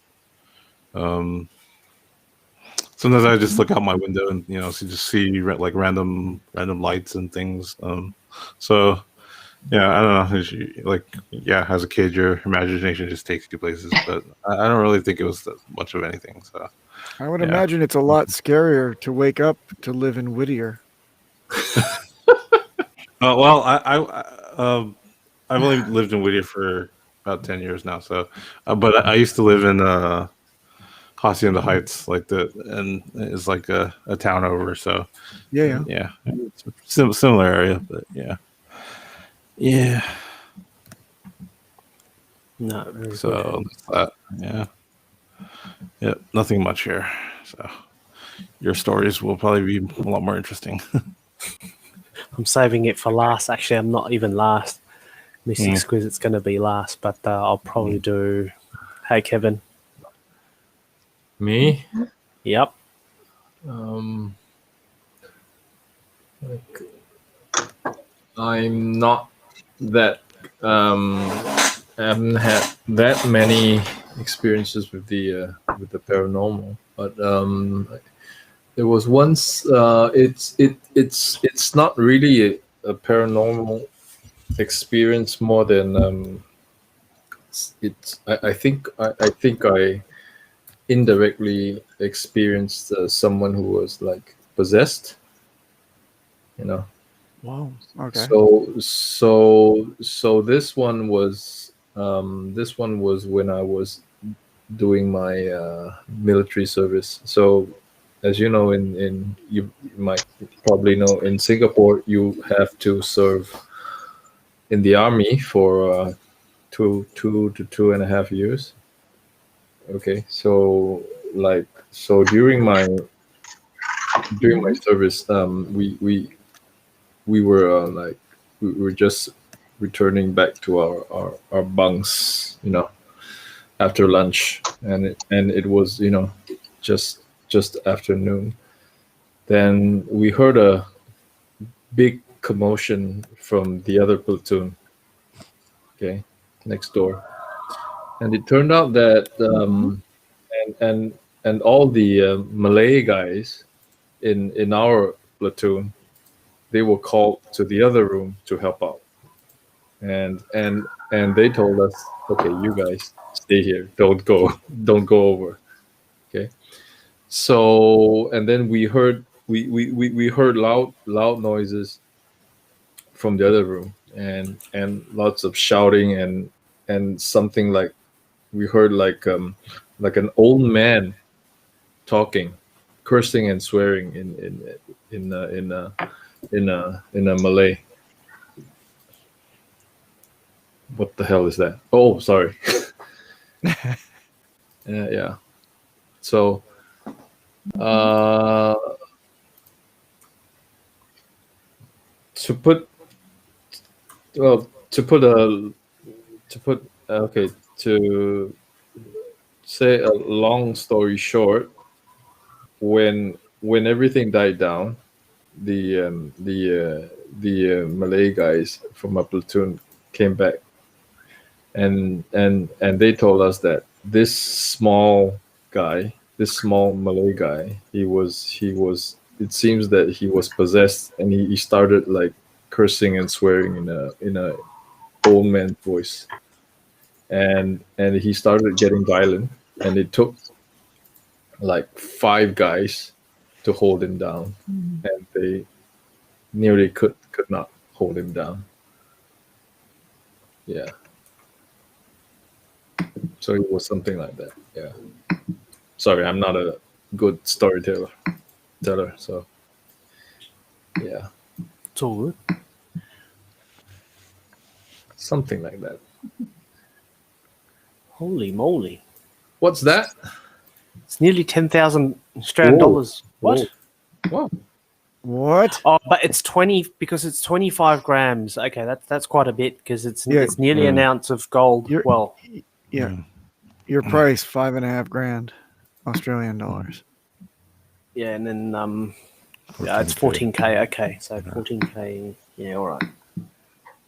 sometimes I just look out my window and see random lights and things. So yeah, I don't know. As a kid, your imagination just takes you places, but I don't really think it was that much of anything. So I would yeah. imagine it's a lot scarier to wake up to live in Whittier. Well, I've only lived in Whittier for about 10 years now. So, but I used to live in Hacienda Heights, and it's like a town over. So, Yeah. it's a similar area, but yeah. No. Very good. So that's that. Yeah, nothing much here. So, your stories will probably be a lot more interesting. I'm saving it for last. Actually, I'm not even last. Miss Exquisite's going to be last, but I'll probably do. Hey, Kevin. Me? Yep. I'm not that. I haven't had that many experiences with the paranormal, but there was once. It's not really a paranormal experience more than I think I indirectly experienced someone who was like possessed. Wow. Okay. So this one was when I was doing my military service. So as you know, in you might probably know, in Singapore you have to serve in the army for 2 to 2.5 years. Okay, so during my service, we were we were just returning back to our bunks, after lunch, and it was just afternoon. Then we heard a big commotion from the other platoon, okay, next door, and it turned out that and all the Malay guys in our platoon, they were called to the other room to help out, and they told us, okay, you guys stay here, don't go over, okay. So, and then we heard loud noises from the other room, and lots of shouting, and something like we heard like an old man talking, cursing and swearing in a Malay. What the hell is that? Oh, sorry. Yeah. So Uh, to put well to put a to put okay to say a long story short, when everything died down, the Malay guys from my platoon came back, and they told us that this small guy, this small Malay guy, he was. It seems that he was possessed, and he started like cursing and swearing in a old man voice, and he started getting violent, and it took like 5 guys to hold him down, and they nearly could not hold him down. Yeah. So it was something like that. Yeah. Sorry, I'm not a good storyteller. So yeah, It's all good. something like that. Holy moly! What's that? It's nearly 10,000 Australian Whoa. dollars. What? Whoa. Wow. What? Oh, but it's 20 because it's 25 grams. Okay, that's quite a bit because it's Yeah. it's nearly an ounce of gold. You're- Well, Yeah. Your price, $5.5 grand Australian dollars. yeah, and then yeah, it's 14K. Okay, so 14K. Yeah, all right.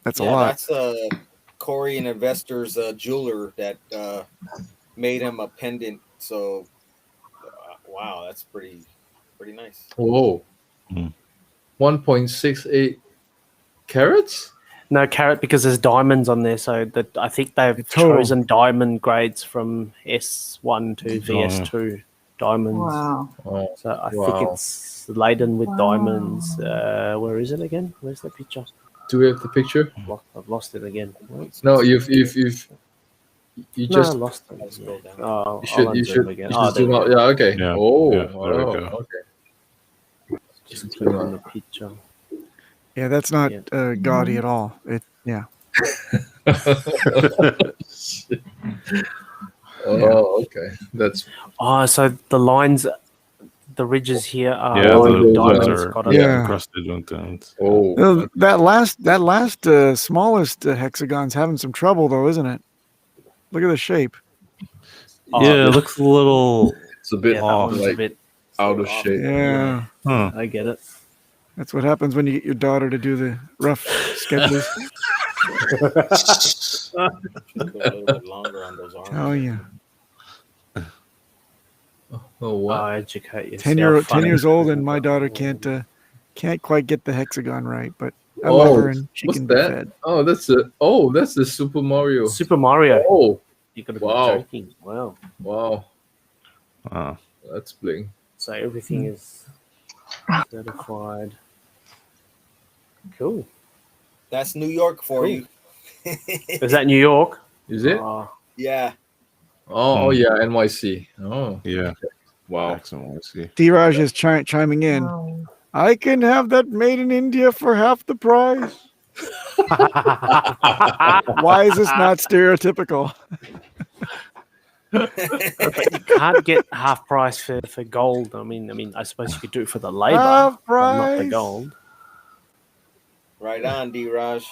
That's a Yeah, lot. that's Corey, an investor's jeweler that made him a pendant. So, wow, that's pretty nice. Whoa. Hmm. 1.68 carats? No carat because there's diamonds on there. So that I think they've Total. chosen diamond grades from S1 to VS2 diamonds. Wow. Oh, So I Wow. think it's laden with Wow. diamonds. Where is it again? Where's the picture? do we have the picture? I've lost it again. No, you just I lost it. Let's go down. Oh, you should I'll you unzoom should, again. you Oh, should there zoom we out. go. Yeah, okay. Yeah, Oh, yeah, there we wow, go. okay. Just click on the picture. Yeah, that's not Yeah. gaudy at all. Yeah. Oh, okay. That's Oh, so the lines, the ridges here are Yeah, Oh, the those diamonds. ones are Got it. Yeah. encrusted with diamonds. oh. That last smallest hexagon's having some trouble though, isn't it? Look at the shape. Oh, Yeah, it the- looks a little. It's a bit Yeah, that one's a like bit. out of shape. Yeah. Huh. I get it. That's what happens when you get your daughter to do the rough sketches. Should go a little bit longer on those arms. Oh yeah. Oh wow. Educate yourself. 10 Funny. years old and my daughter can't quite get the hexagon right, but I love her and she what's can be that? fed. Oh, that's the Super Mario. Super Mario. Oh, You got to Wow. be joking. Wow. wow. Wow. That's bling. So everything is certified. Cool. That's New York for Cool. you. Is that New York? Is it? Yeah. Oh, yeah, NYC. Oh, Yeah. wow. Excellent. Let's see. D-Raj is chiming in. Wow. I can have that made in India for half the price. Why is this not stereotypical? But you can't get half price for gold. I mean, I suppose you could do it for the labor, Half but not the price. gold. Right on, D-Raj.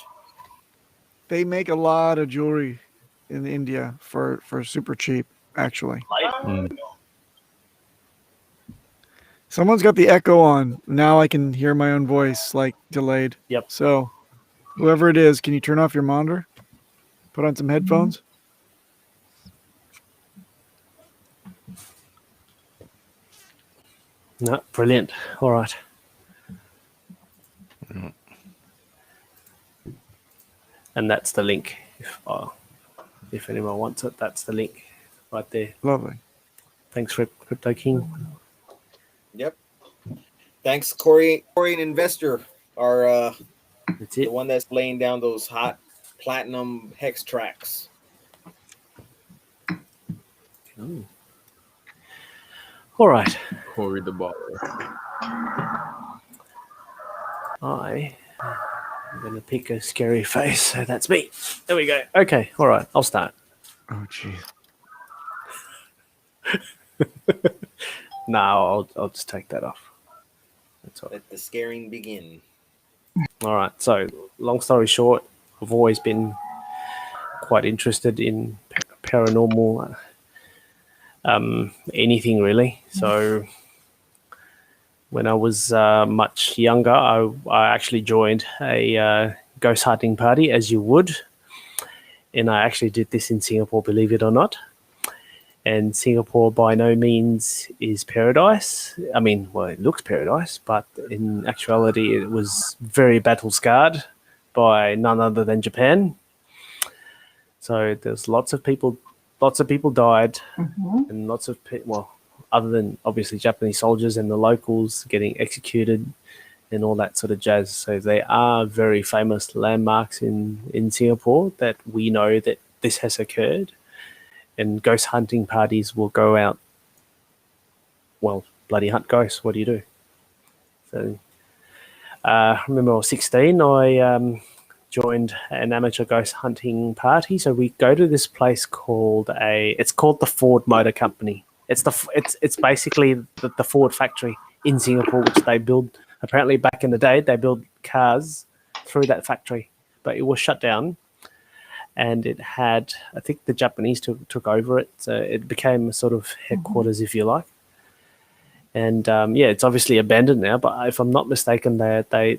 They make a lot of jewelry in India for super cheap, actually. Mm. Someone's got the echo on. Now I can hear my own voice, like delayed. Yep. So, whoever it is, can you turn off your monitor? Put on some headphones? No, brilliant. All right. And that's the link. If anyone wants it, that's the link right there. Lovely. Thanks, Crypto King. Yep. Thanks, Corey. Corey, an investor, are That's the it. one that's laying down those hot platinum hex tracks. Cool. All right. Corey the Baller. I'm going to pick a scary face. So that's me. There we go. Okay. All right. I'll start. Oh, jeez. I'll just take that off. That's all right. Let the scaring begin. All right. So, long story short, I've always been quite interested in paranormal, anything really. So, when I was much younger, I actually joined a ghost hunting party, as you would. And I actually did this in Singapore, believe it or not. And Singapore by no means is paradise. I mean, well, it looks paradise, but in actuality, it was very battle scarred by none other than Japan. So there's lots of people died, and lots of people, other than obviously Japanese soldiers and the locals getting executed and all that sort of jazz. So they are very famous landmarks in Singapore that we know that this has occurred. And ghost hunting parties will go out, well, bloody hunt ghosts. What do you do? So I remember I was 16. I joined an amateur ghost hunting party. So we go to this place it's called the Ford Motor Company. It's basically the Ford factory in Singapore, which they build. Apparently back in the day, they built cars through that factory, but it was shut down. And it had, I think the Japanese took over it. So it became a sort of headquarters, if you like. And it's obviously abandoned now. But if I'm not mistaken, the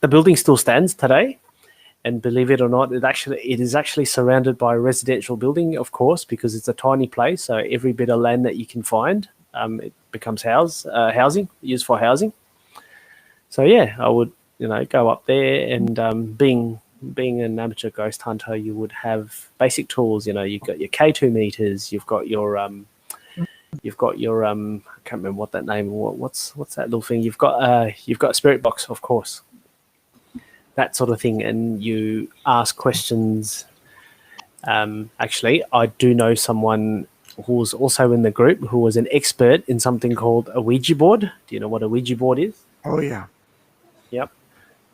building still stands today. And believe it or not, it is actually surrounded by a residential building, of course, because it's a tiny place. So every bit of land that you can find, it becomes housing, used for housing. So yeah, I would go up there, and being an amateur ghost hunter, you would have basic tools. You've got your K2 meters, you've got your I can't remember what that name. What's that little thing? You've got a spirit box, of course, that sort of thing, and you ask questions. Actually, I do know someone who was also in the group who was an expert in something called a Ouija board. Do you know what a Ouija board is? Oh yeah. Yep.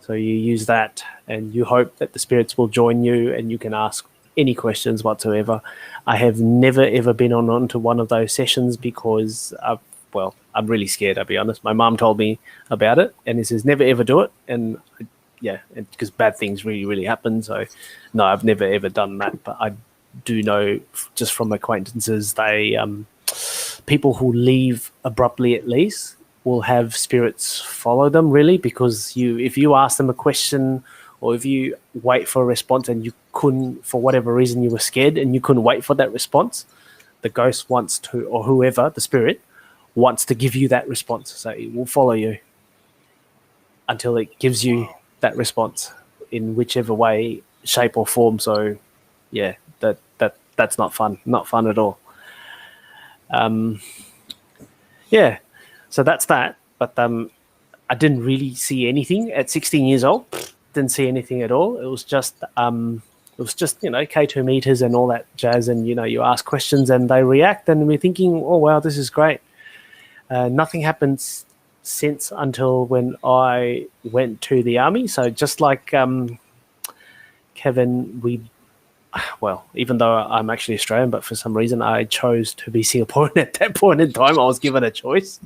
So you use that and you hope that the spirits will join you and you can ask any questions whatsoever. I have never, ever been onto one of those sessions because, I'm really scared, I'll be honest. My mom told me about it and it says never, ever do it. And because bad things really, really happen. So, no, I've never, ever done that. But I do know just from acquaintances, people who leave abruptly at least, will have spirits follow them, really, because if you ask them a question or if you wait for a response and you couldn't, for whatever reason, you were scared and you couldn't wait for that response, the ghost wants to, or whoever, the spirit, wants to give you that response. So it will follow you until it gives you that response in whichever way, shape or form. So yeah, that's not fun. Not fun at all. Yeah. So that's that. But I didn't really see anything at 16 years old. Didn't see anything at all. It was just K2 meters and all that jazz. And you ask questions and they react. And we're thinking, oh wow, this is great. Nothing happens since until when I went to the army. So just like Kevin, even though I'm actually Australian, but for some reason I chose to be Singaporean at that point in time. I was given a choice.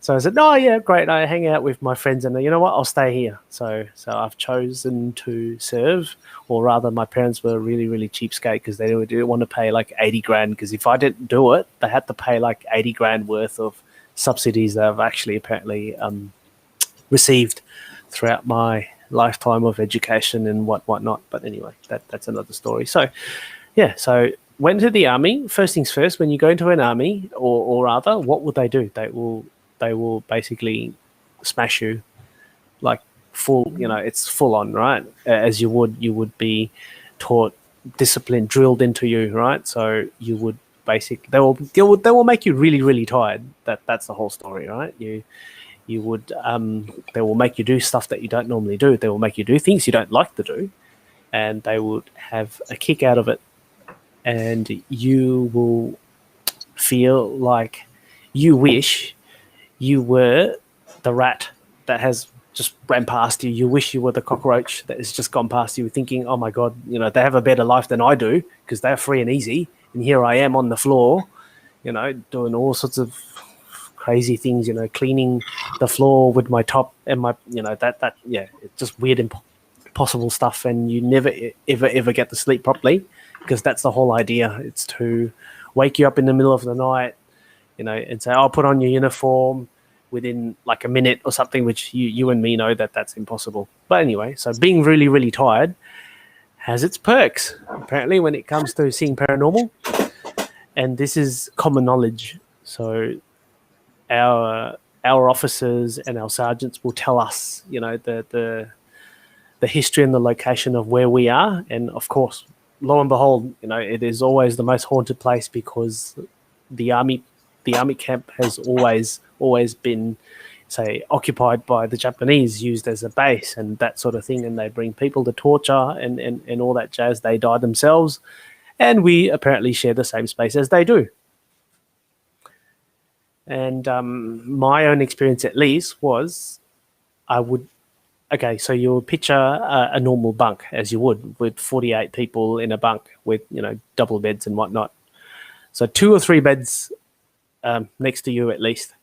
So I said, no, yeah, great. I hang out with my friends and you know what? I'll stay here. So I've chosen to serve, or rather my parents were really, really cheapskate because they didn't want to pay like 80 grand. Because if I didn't do it, they had to pay like 80 grand worth of subsidies that I've actually apparently received throughout my lifetime of education and whatnot. But anyway, that's another story. So yeah, so went to the army. First things first, when you go into an army, or rather, what would they do? They will basically smash you like full, it's full on, right? As you would be taught discipline drilled into you, right? So you would they will make you really, really tired. That's the whole story, right? You would they will make you do stuff that you don't normally do. They will make you do things you don't like to do, and they would have a kick out of it, and you will feel like you wish you were the rat that has just ran past you. You wish you were the cockroach that has just gone past you, thinking, oh my God, they have a better life than I do because they're free and easy. And here I am on the floor, doing all sorts of crazy things, cleaning the floor with my top and my, it's just weird, impossible stuff. And you never, ever get to sleep properly, because that's the whole idea. It's to wake you up in the middle of the night, and say, "I'll put on your uniform," within like a minute or something, which you and me know that that's impossible. But anyway, so being really, really tired has its perks, apparently, when it comes to seeing paranormal. And this is common knowledge. So our officers and our sergeants will tell us, the history and the location of where we are. And of course, lo and behold, it is always the most haunted place, because the army camp has always been, say, occupied by the Japanese, used as a base and that sort of thing. And they bring people to torture and all that jazz. They die themselves. And we apparently share the same space as they do. And my own experience, at least, was so you would picture a normal bunk, as you would, with 48 people in a bunk with, double beds and whatnot. So 2 or 3 beds next to you, at least.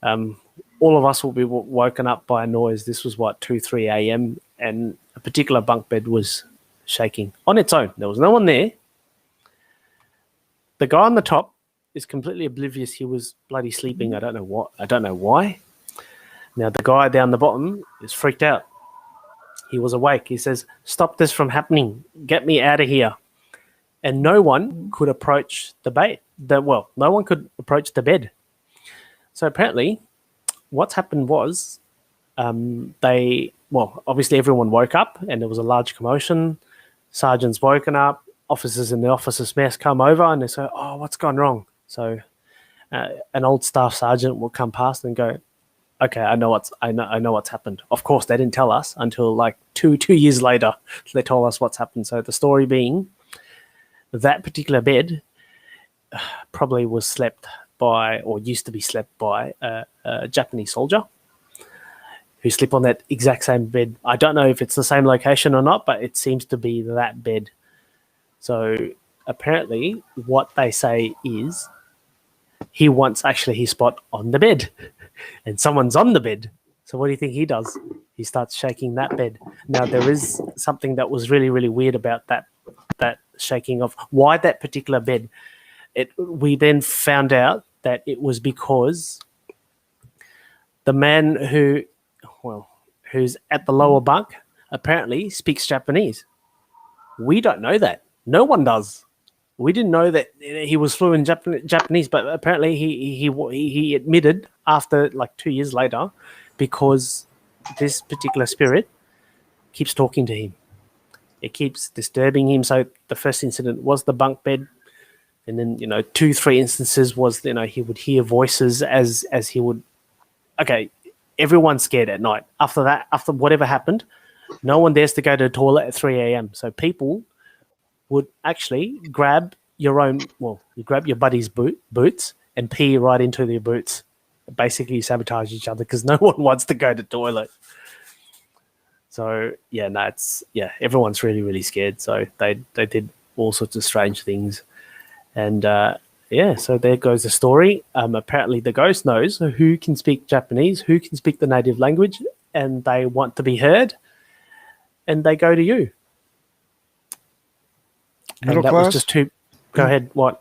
All of us will be woken up by a noise. This was 2-3 a.m. and a particular bunk bed was shaking on its own. There was no one there. The guy on the top is completely oblivious. He was bloody sleeping. I don't know why. Now the guy down the bottom is freaked out. He was awake. He says, "Stop this from happening. Get me out of here." And no one could approach the bed. No one could approach the bed. So apparently, what's happened was, obviously everyone woke up and there was a large commotion. Sergeants woken up. Officers in the officers' mess come over and they say, "Oh, what's gone wrong?" So an old staff sergeant will come past and go, "Okay, I know what's happened." Of course, they didn't tell us until like two years later. They told us what's happened. So the story being, that particular bed probably was slept by, or used to be slept by, a Japanese soldier who slept on that exact same bed. I don't know if it's the same location or not, but it seems to be that bed. So apparently what they say is he wants actually his spot on the bed and someone's on the bed. So what do you think he does? He starts shaking that bed. Now, there is something that was really, really weird about that shaking of why that particular bed. We then found out that it was because the man who's at the lower bunk apparently speaks Japanese. We don't know that. No one does. We didn't know that he was fluent in Japanese, but apparently he admitted after like 2 years later, because this particular spirit keeps talking to him. It keeps disturbing him. So the first incident was the bunk bed. And then, 2-3 instances was, he would hear voices as he would. Okay, everyone's scared at night. After that, after whatever happened, no one dares to go to the toilet at 3 a.m. So people would actually grab your buddy's boots and pee right into their boots. Basically sabotage each other because no one wants to go to the toilet. So, everyone's really, really scared. So they did all sorts of strange things. And, so there goes the story. Apparently the ghost knows who can speak Japanese, who can speak the native language, and they want to be heard, and they go to you. Middle and that class? was just too... Go ahead, what?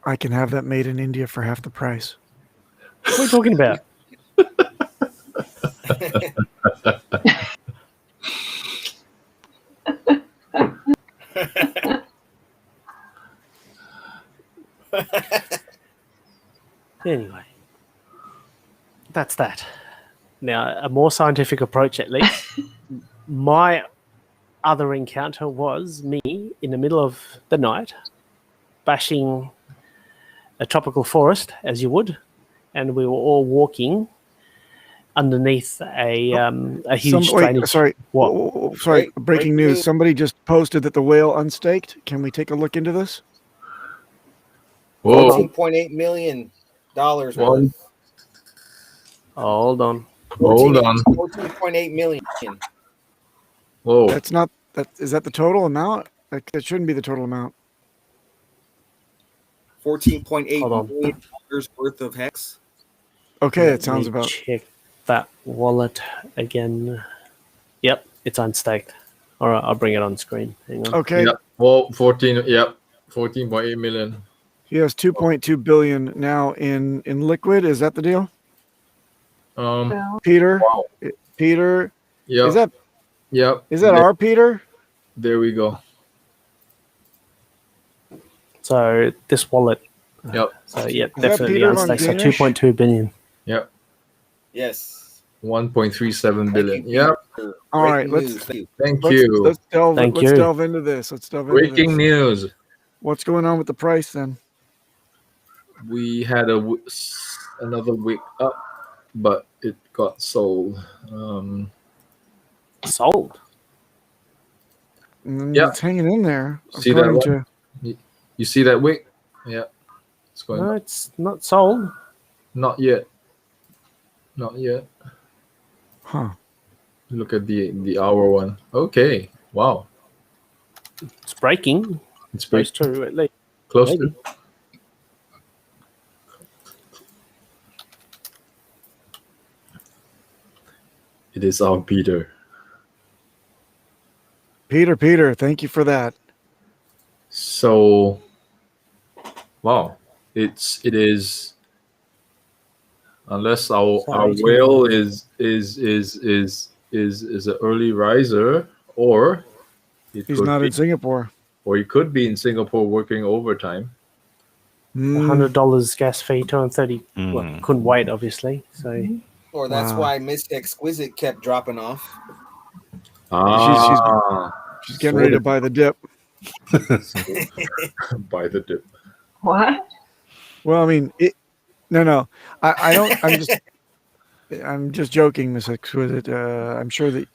I can have that made in India for half the price. What are you talking about? Anyway, that's that. Now, a more scientific approach, at least. My other encounter was me in the middle of the night bashing a tropical forest, as you would, and we were all walking underneath a huge drainage. Sorry. What? Sorry. Breaking news. Somebody just posted that the whale unstaked. Can we take a look into this? Whoa. $14.8 million worth. Hold on. Hold on. 14.8 million. Whoa. That's not that. Is that the total amount? That shouldn't be the total amount. $14.8 Hold on. million worth of hex. Okay, Let it sounds me about. check that wallet again. Yep, it's unstaked. All right, I'll bring it on screen. Hang on. Okay, Yep. Well, 14. Yep. 14.8 million. he has 2.2 billion now in liquid. Is that the deal, Well, Peter? Wow. Peter, Yep. is that Yep. our Peter? There we go. So this wallet. Yep. So yeah, that definitely Peter von unstaked. So Danish? 2.2 billion. Yep. Yes. 1.37 Thank billion. you, Yep. Peter. All Breaking right, let's news. Thank you. Thank let's you. let's delve Thank let's you. delve into this. Let's delve into Breaking this. news. What's going on with the price then? We had another week up, but it got sold. Sold. Yeah. It's hanging in there. See that According one? to You see that wick? Yeah. It's going No, up. it's not sold. Not yet. Not yet. huh. Look at the hour one. Okay. Wow. It's breaking. It's pretty Those two at least. close Maybe. to. It is our Peter. Peter, thank you for that. So, wow, it is unless our Sorry, whale is an early riser, or it He's could not be, in Singapore. or he could be in Singapore working overtime. $100 gas fee, 230. Mm. Well, couldn't wait, obviously. So Or that's Wow. why Miss Exquisite kept dropping off. She's getting ready to buy the dip. Buy the dip. what? Well, I mean, no. I don't. I'm just joking, Miss Exquisite. I'm sure that.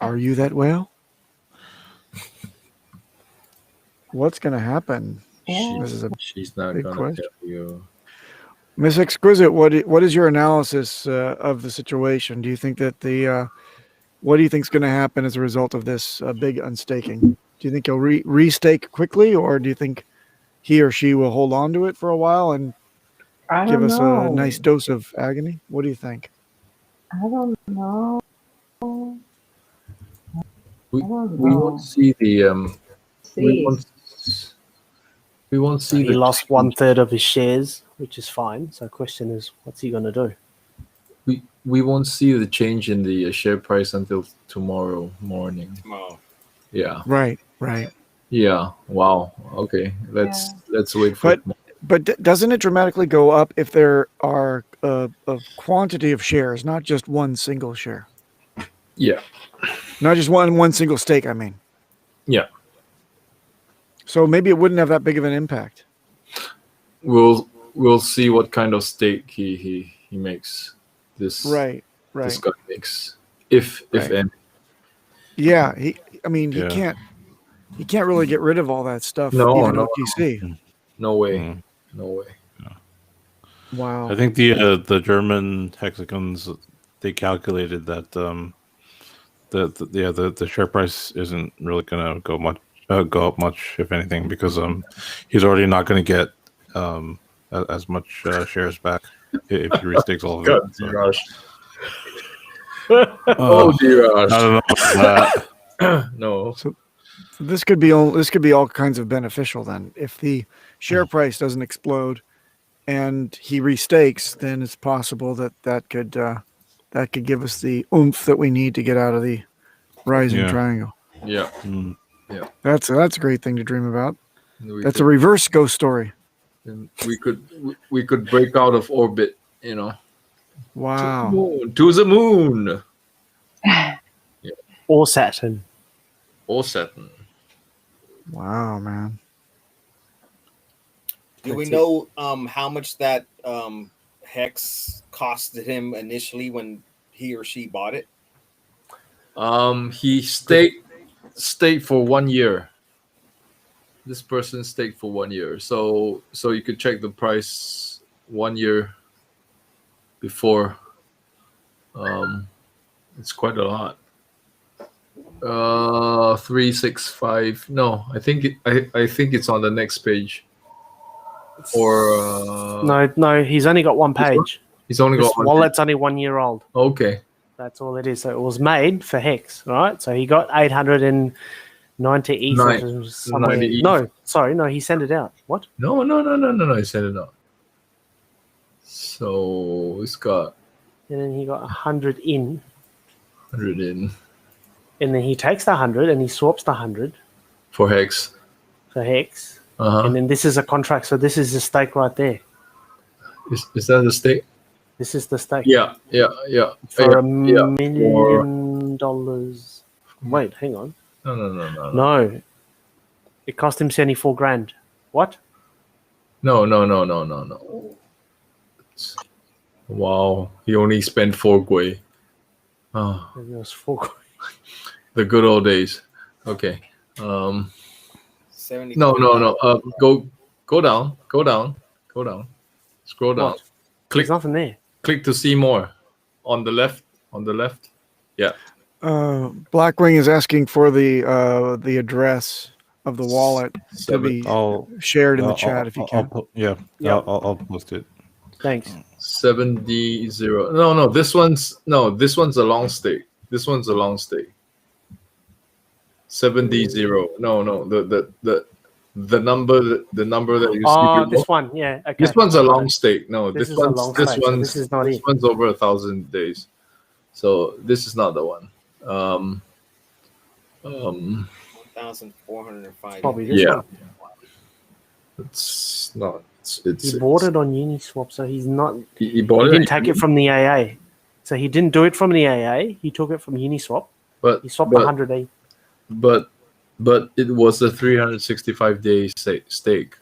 Are you that whale? What's going to happen? Yeah. This is a She's not big gonna question. tell you. Miss Exquisite. What is your analysis of the situation? Do you think that what do you think is going to happen as a result of this big unstaking? Do you think he'll restake quickly, or do you think he or she will hold on to it for a while and I give don't us know. a nice dose of agony? What do you think? I don't know. We I don't won't know. see the we See. won't see he the lost 1/3 of his shares, which is fine. So the question is, what's he going to do? we won't see the change in the share price until tomorrow morning. Oh. Yeah. Right. Yeah. Wow. Okay. Let's wait for it. But doesn't it dramatically go up if there are a quantity of shares, not just one single share, Yeah. not just one single stake? I mean, Yeah. so maybe it wouldn't have that big of an impact. We'll see what kind of stake he makes. This Right. this guy makes, if Right. any. Yeah. He Yeah. can't really get rid of all that stuff. No, even no. OTC. No way. Mm. No way. Wow. I think the German Hexicans, they calculated that the share price isn't really gonna go up much, if anything, because he's already not going to get as much shares back if he restakes all of it. God, So, Gosh. Oh dear. I don't know about that. No. This could be all kinds of beneficial then. If the share price doesn't explode and he restakes, then it's possible that could give us the oomph that we need to get out of the rising Yeah. triangle. Yeah. Mm. That's a great thing to dream about. We That's could, a reverse ghost story. and we could break out of orbit, Wow. to the moon Or Saturn. or Saturn. Wow, man. Do we That's know how much that hex costed him initially when he or she bought it? He stayed for 1 year. This person stayed for 1 year, so you could check the price 1 year before. It's quite a lot. 365. No, I think it's on the next page. Or No, he's only got one page. He's only This got 1. wallet's only 1 year old. Okay. That's all it is. So it was made for Hex, right? So he got 890 ETH Nine- from somewhere. 90 ETH. No, sorry, no, he sent it out. What? No. He said it out. So it's got And then he got 100 in. 100 in And then he takes the 100 and he swaps the 100 for Hex. for Hex. Uh-huh. And then this is a contract. So this is the stake right there. Is that the stake? This is the stake. Yeah. For Yeah. $1 million. Wait, hang on. No. No. It cost him 74 grand. What? No. Wow. He only spent 4 Gui. Oh, It was 4. the good old days. Okay. 70. No. Go down. Scroll down. What? Click There's nothing there. click to see more. On the left. Yeah. Blackwing is asking for the address of the wallet to be shared in the chat if you can. I'll post it. Thanks. 7D0. No, this one's a long stake. 7D0. No, the number that you see Oh, below. this one. Yeah. Okay. This one's a long stake. No, This this is a one's long this stake, so one's this is not this it. one's over 1,000 days. So this is not the one. 1,405. Probably this Yeah. one. It's not. It's He bought it on Uniswap, so he's not. He bought He it. didn't take it from the AA. So he didn't do it from the AA. He took it from Uniswap. but He swapped but, 100 ETH. but it was a 365-day stake.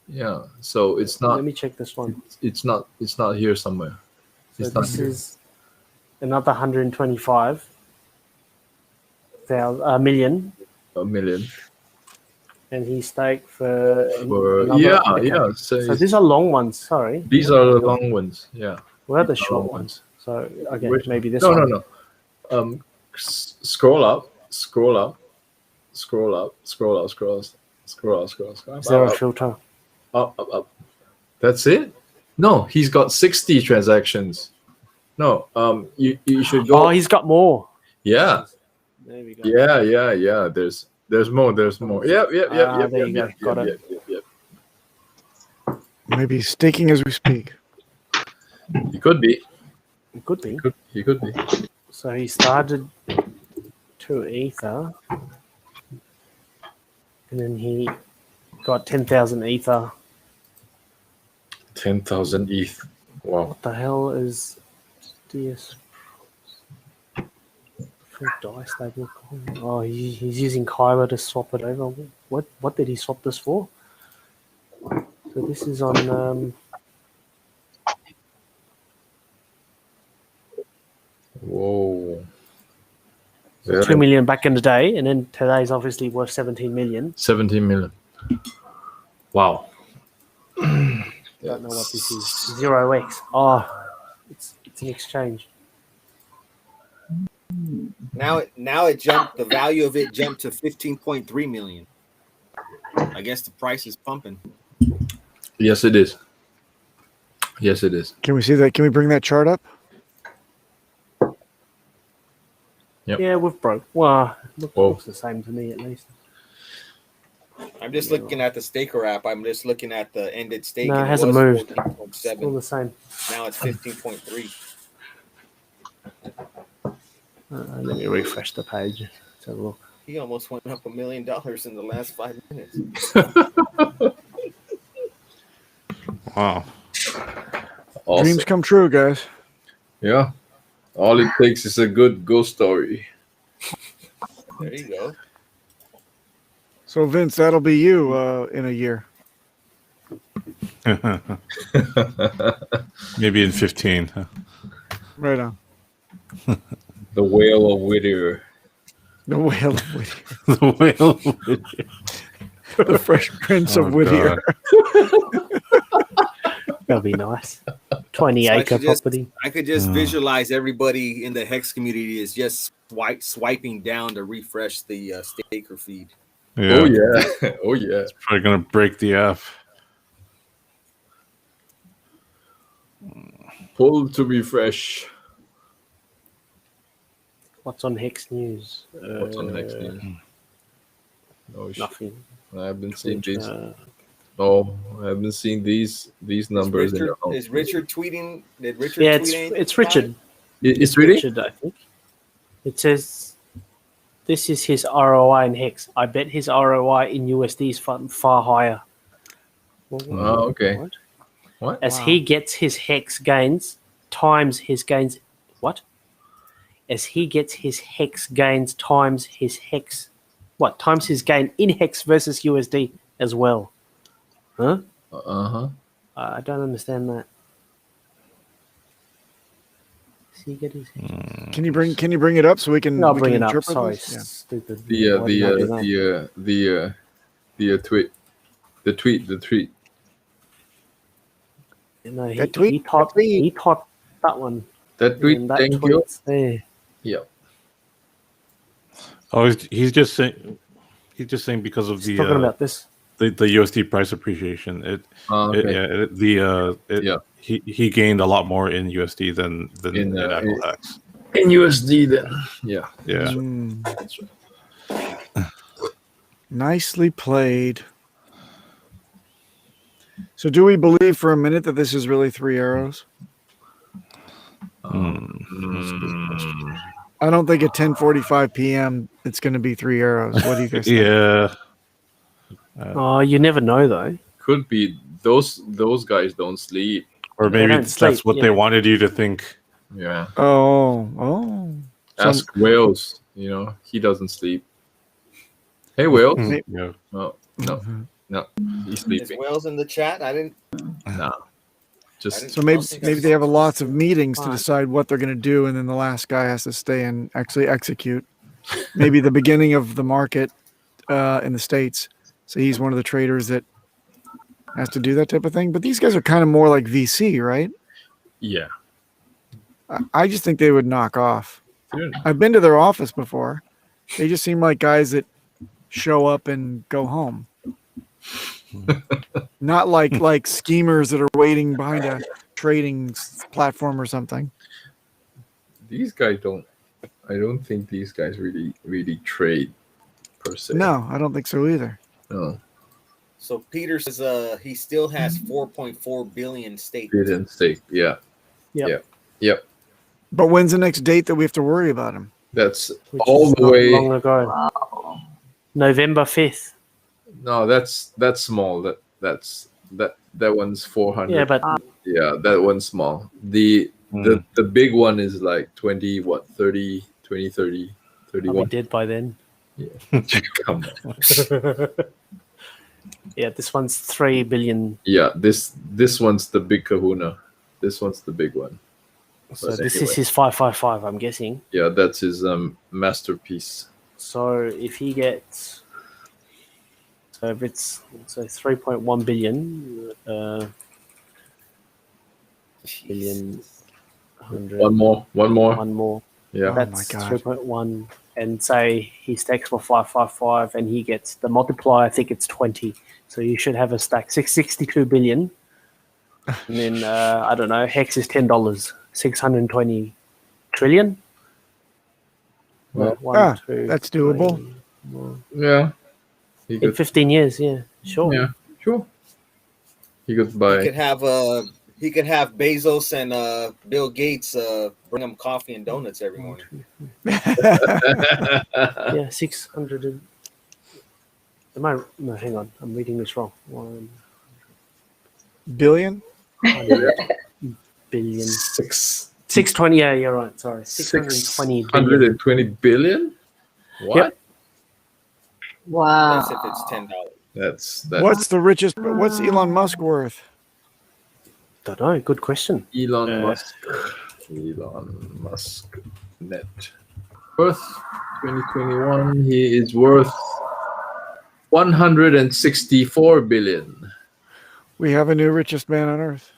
Yeah. So it's not. Let me check this one. It's not here somewhere. So It's not this here. is another 125 million, A million. and he staked for. Or another- okay. yeah. So these are long ones. Sorry, These are the long ones. Yeah. where are the these are short long ones? So okay, Which- maybe this No. one. Scroll up. Zero filter. Up. That's it? No, he's got 60 transactions. No, you should go. Oh, he's got more. Yeah. There we go. Yeah. There's more. Yep. There you go. Got it. Yep. Maybe staking as we speak. He could be. It could be. He could be. So he started 2 Ether, and then he got 10,000 Ether. 10,000 ETH. Wow. What the hell is DS? For die stable coin. Oh, he's using Kyber to swap it over. What did he swap this for? So this is on. Whoa. 2 million back in the day, and then today's obviously worth 17 million. 17 million. Wow. Don't know what this is. 0x. Oh, it's an exchange. Now it jumped. The value of it jumped to 15.3 million. I guess the price is pumping. Yes, it is. Can we see that? Can we bring that chart up? Yep. Yeah, we've broke. Well, Whoa. looks the same to me at least. I'm just looking at the staker app. I'm just looking at the ended stake. No, and it hasn't was moved. 14.7. Still the same. Now it's 15.3. Let me refresh the page. Let's have a look. He almost went up $1 million in the last 5 minutes. Wow. Awesome. Dreams come true, guys. Yeah. All it takes is a good ghost story. There you go. So Vince, that'll be you in a year. Maybe in 15. Huh? Right on. The Whale of Whittier. The whale of Whittier. The whale. The Fresh Prince of Oh, Whittier. That'll be nice. 20-acre property. I could just visualize everybody in the Hex community is just swiping down to refresh the staker feed. Yeah. Oh yeah. Probably gonna break the app. Pull to be fresh. What's on Hex News? What's on Hex News? No shit. Nothing. I haven't seen these. Uh, No, I haven't seen these numbers. Is Richard tweeting? Did Richard yeah, tweet anything it's about Richard. it? It's really. Richard, I think. It says this is his ROI in Hex. I bet his ROI in USD is far higher. Oh, okay. What? As he gets his Hex gains times his gains. What? As he gets his Hex gains times his Hex. What? Times his gain in Hex versus USD as well. Huh? Uh-huh. I don't understand that. Does he get his Hex? Can you bring it up so we can? No, we bring can it up. interpret Sorry, this? Yeah. stupid. The Why did I do that? the tweet. No, That tweet, he typed that one. That tweet. And that Thank you. tweet's there. Yeah. Oh, he's just saying because of He's talking about this. the USD price appreciation. Okay. He gained a lot more in USD than in actual Hex. In USD, then. Yeah. Yeah. That's right. Nicely played. So, do we believe for a minute that this is really 3 arrows? I don't think at 10:45 p.m. it's going to be 3 arrows. What do you guys think? Yeah. Oh, you never know though. Could be those guys don't sleep. Or maybe don't that's sleep, what they wanted you to think. Yeah. Oh. Ask Wales. You know, he doesn't sleep. Hey, Wales. Yeah. No, he's Is sleeping. Wells in the chat? I didn't. No. Just So maybe they have lots of meetings to decide what they're going to do, and then the last guy has to stay and actually execute. Maybe the beginning of the market in the States. So he's one of the traders that has to do that type of thing. But these guys are kind of more like VC, right? yeah. I just think they would knock off. Dude, I've been to their office before. They just seem like guys that show up and go home. Not like schemers that are waiting behind a trading platform or something. these guys don't. I don't think these guys really trade per se. No, I don't think so either. No. So Peter says he still has 4.4 billion staked. Didn't stake. Yeah. Yep. Yep. But when's the next date that we have to worry about him? That's Which all is the not way. long ago. November 5th. No, that's small. That one's 400. Yeah, but Yeah, that one's small. The big one is like 20, 30, 20, 30, I'll be 31. dead by then. Yeah. Come on. Yeah, this one's 3 billion. Yeah, this one's the big kahuna. This one's the big one. So But this anyway. is his 555, I'm guessing. Yeah, that's his masterpiece. So if he gets, so if it's 3.1 billion, billion, 100, One more. one more. Yeah. That's God. 3.1. And say he stacks for 555 and he gets the multiplier, I think it's 20. So you should have a stack 662 billion. And then, I don't know, Hex is $10, 620 trillion. Well, One, two, that's doable. three, four. Yeah. He In could, 15 years, yeah, sure. yeah, sure. He could He buy. could have Bezos and Bill Gates bring him coffee and donuts every morning. Yeah, 600. No, hang on. I'm reading this wrong. 1 Billion? billion. 620 Yeah, you're right. Sorry. 620 billion. 620 billion? What? Yep. Wow. That's if it's $10. That's What's the richest? What's Elon Musk worth? Don't know. Good question. Elon Musk. Elon Musk net worth 2021. He is worth 164 billion. We have a new richest man on earth,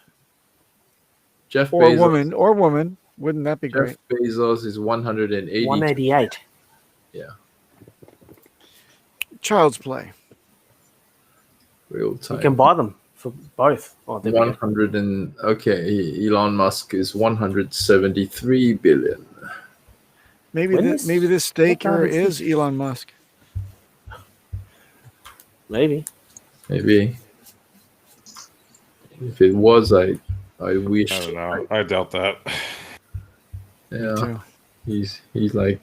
Jeff or Bezos. woman. Wouldn't that be great? Jeff Bezos is 180. 188. Yeah, Child's play. real You time. can buy them for both. Oh, there we go. 100 and Elon Musk is 173 billion. Maybe When this is- maybe this staker what is Elon Musk. Maybe. Maybe. If it was, I wish. I don't know. I doubt that. Yeah, too. he's like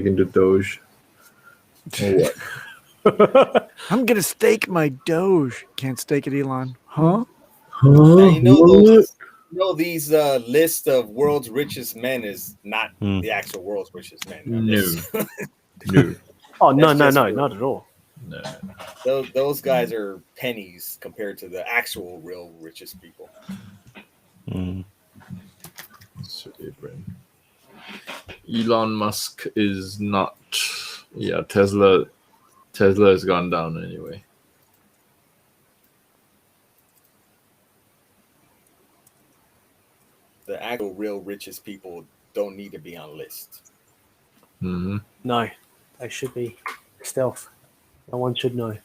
into Doge. Or what? I'm gonna stake my Doge. Can't stake it, Elon. Huh? Now, you know these list of world's richest men is not Hmm. the actual world's richest men. No. No. Oh no, That's no, just no, for- not at all. No. Those guys are pennies compared to the actual real richest people. Mm. Elon Musk is not. Yeah, Tesla has gone down anyway. The actual real richest people don't need to be on list. Mm-hmm. No, they should be stealth. No one should know.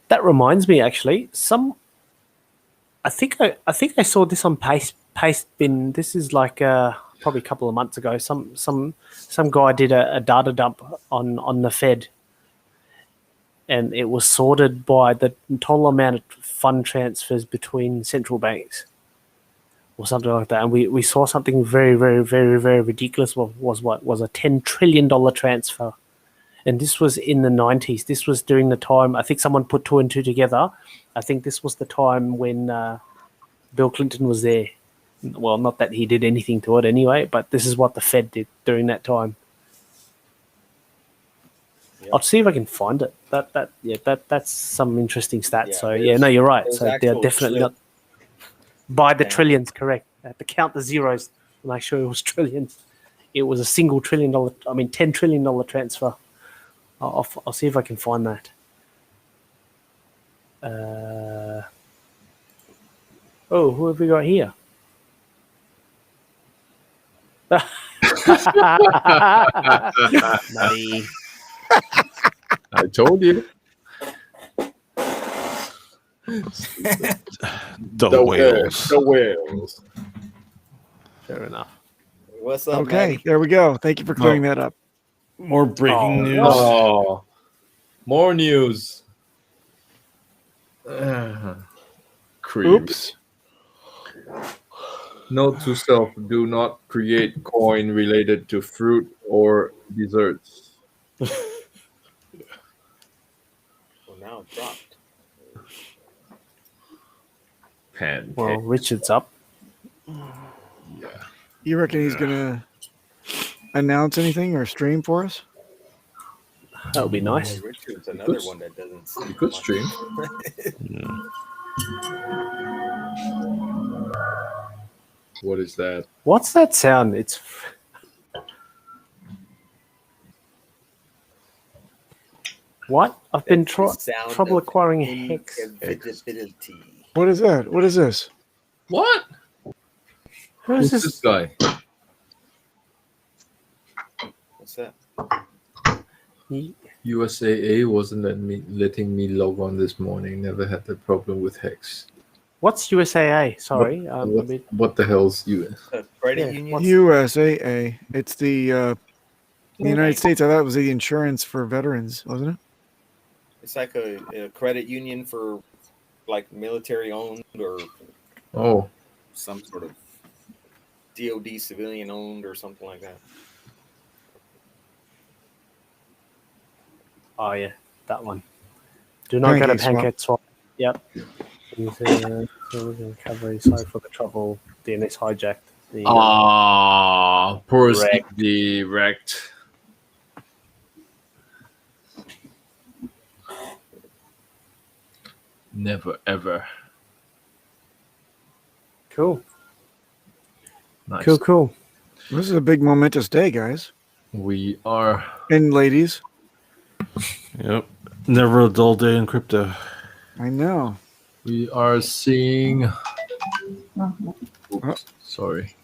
That reminds me, actually, I think I saw this on Pastebin. This is like probably a couple of months ago. Some guy did a data dump on the Fed, and it was sorted by the total amount of fund transfers between central banks, or something like that. And we saw something very, very, very, very ridiculous. Was a $10 trillion transfer. And this was in the 90s. This was during the time, I think someone put two and two together. I think this was the time when Bill Clinton was there. Well, not that he did anything to it anyway, but this is what the Fed did during that time. Yep. I'll see if I can find it. That's some interesting stats. Yeah, so yeah, no, you're right. there's So they're actual definitely trill- not by the Yeah. trillions, correct. I had to count the zeros to make sure it was trillions. It was a single $10 trillion transfer. I'll see if I can find that. Who have we got here? Money. I told you. The whales. The whales. Fair enough. What's up, Okay, Maggie? there we go. Thank you for clearing that up. More breaking Oh, news. Oh, more news. Creep. Oops. Note to self: do not create coin related to fruit or desserts. Well, now it dropped. Pancake. Well, Richard's up. You reckon he's gonna announce anything or stream for us? That would be nice. Richard's another could- one that doesn't. You sleep could much. stream. What is that? What's that sound? It's what? I've been That's the sound trouble of acquiring hex. Invisibility. What is that? What is this? What? Who Who's is this this? guy? What's that? USAA wasn't letting me log on this morning. Never had that problem with Hex. What's USAA? Sorry, a bit. What the hell's US? The credit Yeah, union. what's- USAA. It's the United States. I thought it was the insurance for veterans, wasn't it? It's like a credit union for like military owned or Oh, some sort of DoD civilian owned or something like that. Oh yeah, that one. Do not go to Pancake swap. Pancake Swap. Yep. Recovery. Sorry for the trouble. DNS hijacked. The, poor Wrecked. Stevie wrecked. Never ever. cool. Nice. Cool. This is a big momentous day, guys We are. and ladies. Yep. Never a dull day in crypto. I know. We are seeing. Oops, sorry.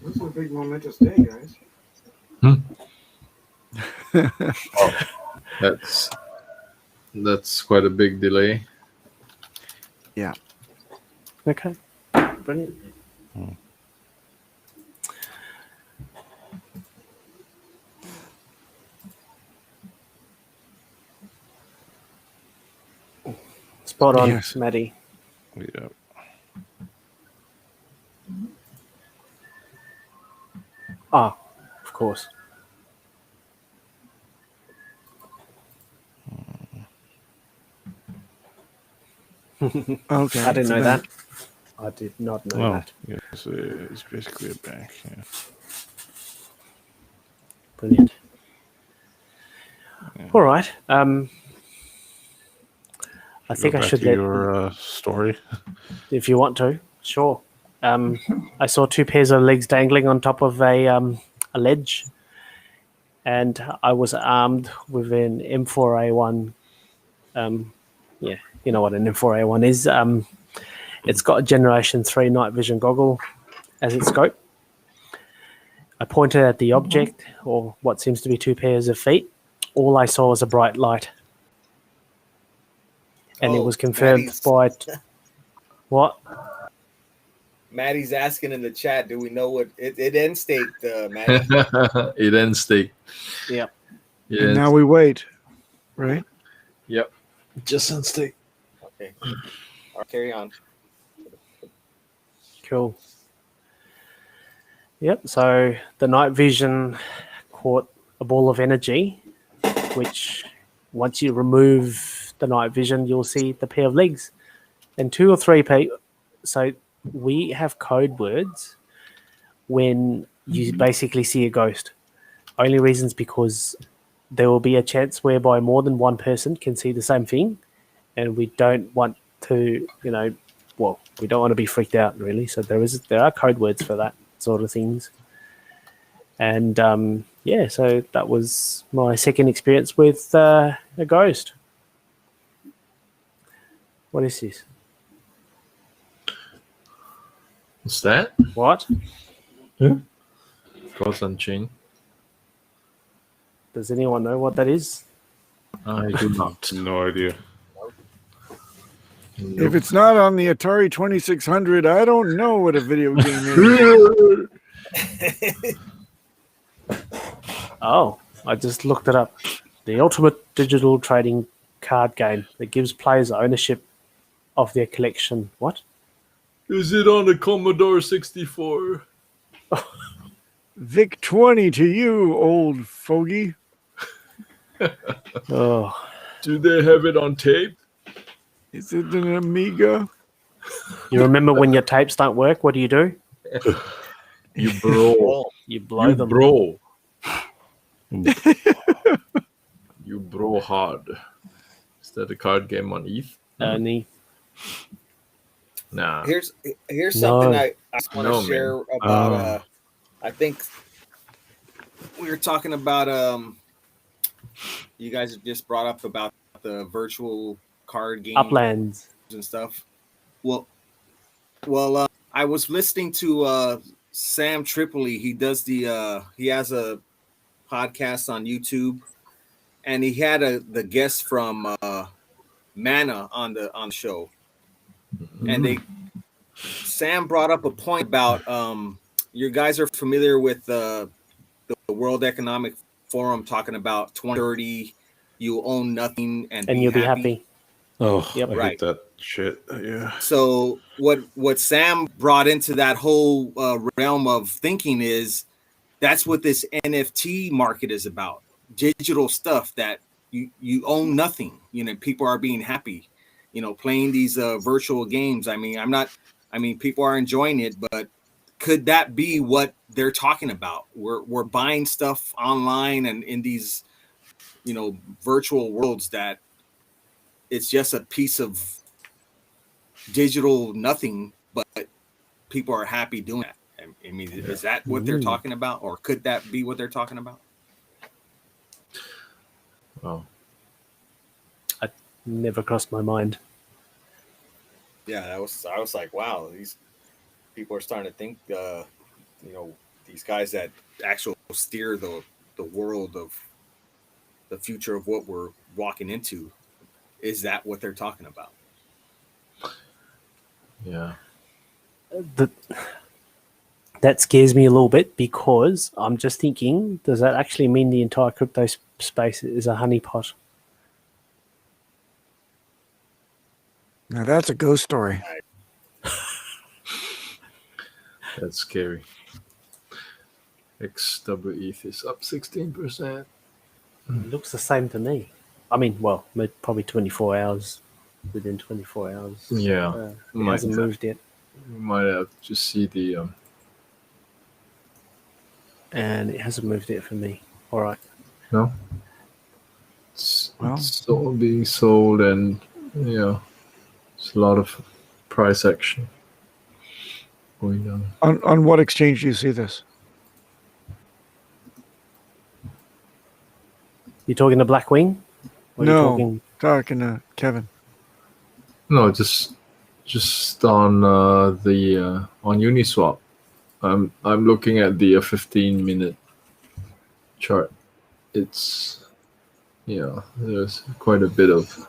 This is a big momentous day, guys. That's That's quite a big delay. Okay, brilliant. Spot on, Yes. Maddie. Yeah. Ah, of course. Okay. I didn't it's a know bank. that. I did not know Well, that. yes, it's basically a bank. Yeah. Brilliant. All right. I think Go I back should to let, your story. if you want to, sure. I saw two pairs of legs dangling on top of a ledge, and I was armed with an M4A1. Yeah, you know what an M4A1 is. It's got a Generation 3 night vision goggle as its scope. I pointed at the object, or what seems to be two pairs of feet. All I saw was a bright light. And it was confirmed Maddie's, by... What? Maddie's asking in the chat, do we know what it end state, Maddie? It ends state. Yep. Yeah. And now we wait, right? Yep. Just end state. Okay. All right, carry on. Cool. Yep, so the night vision caught a ball of energy, which once you remove the night vision, you'll see the pair of legs. And two or three people. So we have code words when you basically see a ghost. Only reasons because there will be a chance whereby more than one person can see the same thing, and we don't want to, we don't want to be freaked out really. So there are code words for that sort of things. And so that was my second experience with a ghost. What is this? What's that? What? Cross and chain. Does anyone know what that is? I do not. No idea. If it's not on the Atari 2600, I don't know what a video game is. Oh, I just looked it up. The ultimate digital trading card game that gives players ownership of their collection. What? Is it on the Commodore 64? Vic 20 to you, old fogey. Oh, Do they have it on tape? Is it an Amiga? you remember when your tapes don't work? What do? You bro. You blow You them. bro. You bro hard. Is that a card game on ETH? Only Nah. Here's something No. I just want to No, share man. about. I think we were talking about. You guys have just brought up about the virtual card game Uplands. and stuff. Well, I was listening to Sam Tripoli. He does he has a podcast on YouTube, and he had the guest from Mana on the show, and Sam brought up a point about you guys are familiar with the World Economic Forum talking about 2030 you own nothing and You'll be happy. Oh, Yep. I Right. hate that shit. Yeah. So what Sam brought into that whole realm of thinking is that's what this NFT market is about. Digital stuff that you own nothing. People are being happy, playing these virtual games. People are enjoying it, but could that be what they're talking about? We're buying stuff online and in these, virtual worlds that it's just a piece of digital nothing, but people are happy doing that. Is that what they're talking about, or could that be what they're talking about? Oh. Never crossed my mind. Yeah, I was like, wow, these people are starting to think, these guys that actually steer the world of the future of what we're walking into. is that what they're talking about? Yeah. That scares me a little bit because I'm just thinking, does that actually mean the entire crypto space is a honeypot? Now that's a ghost story. That's scary. XWETH is up 16%. It looks the same to me. I mean, well, probably 24 hours. Within 24 hours. Yeah. It hasn't moved yet. We might have to see the. And it hasn't moved yet for me. All right. No. It's all being sold, and it's a lot of price action going on. On what exchange do you see this? You talking to Blackwing? Or No, talking to Kevin. No, just on the on Uniswap. I'm looking at the 15-minute chart. It's there's quite a bit of.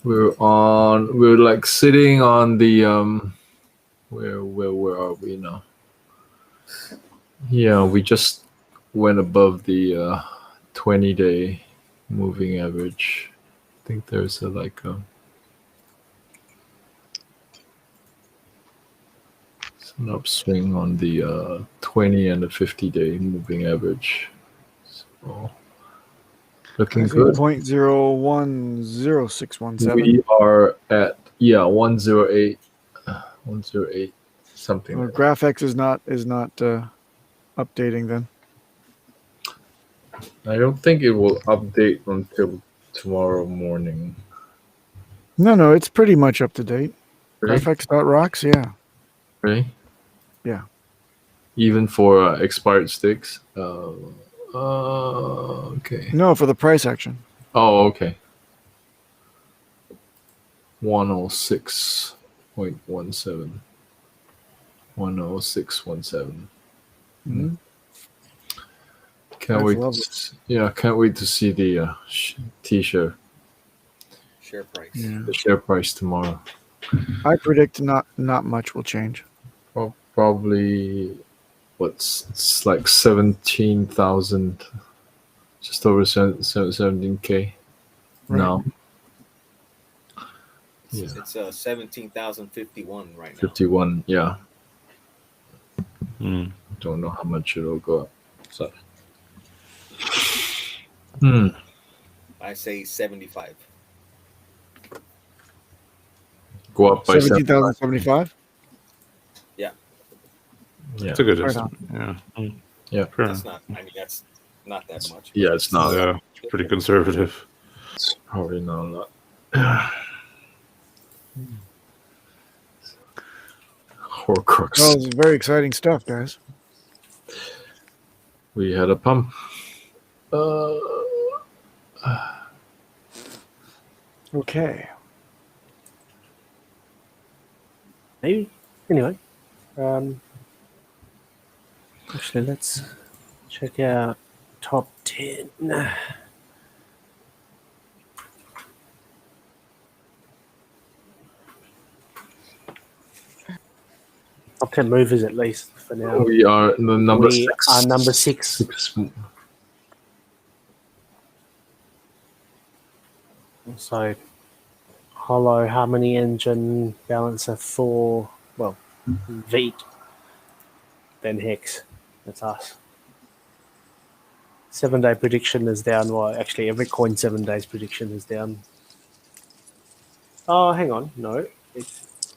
We're like sitting on the where are we now? Yeah, we just went above the 20-day moving average. I think there's an upswing on the 20 and the 50-day moving average. So looking good. 0.010617. We are at 108 something. Well, GraphX is not updating then. I don't think it will update until tomorrow morning. No, it's pretty much up to date. Really? GraphX.rocks, yeah. Really? Yeah. Even for expired sticks? Okay. No, for the price action. Oh, okay. 106.17. 106.17. Mm-hmm. Can't wait. Can't wait to see the T-shirt. Share price. Yeah. The share price tomorrow. I predict not much will change. Probably it's like 17,000, just over 17K now. Yeah. It's 17,051 right now. 51, yeah. Mm. Don't know how much it'll go up. So. I say 75. Go up by 17,075? Yeah. Yeah. It's a good Right estimate. Yeah. Mm. Yeah. Sure. That's not not that much. Yeah, it's not. Yeah, it's pretty conservative. It's probably not a lot. Horcrux. Well, this is very exciting stuff, guys. We had a pump. Okay. Maybe. Anyway. Actually, let's check out top 10. Top 10 movers at least for now. We are the number We 6. are number 6. So, Hollow, Harmony Engine, Balancer, Thor, well, Veet, then Hex. That's us. 7-day prediction is down. Well, actually, every coin 7 days prediction is down. Oh, hang on. No.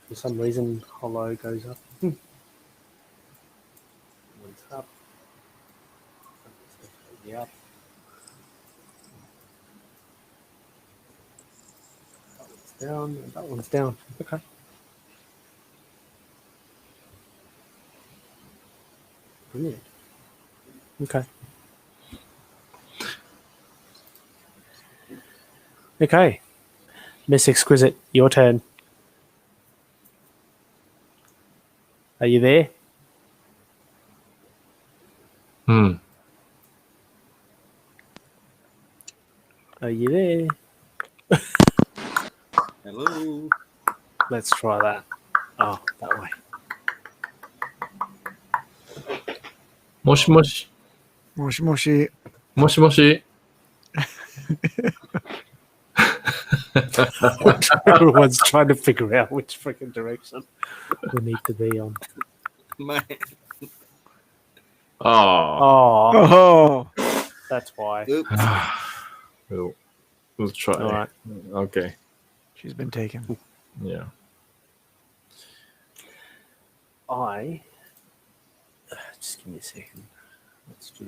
For some reason, Hollow goes up. One's up. Yeah. That one's down. And that one's down. Okay. Brilliant. Okay. Okay. Miss Exquisite, your turn. Are you there? Are you there? Hello. Let's try that. Oh, that way. Moshi moshi. Moshi moshi. Moshi moshi. Everyone's trying to figure out which freaking direction we need to be on. My, Oh. Oh, Oh, that's why. oops. We'll try. All right. Okay. she's been taken. Yeah. Just give me a second. Let's do.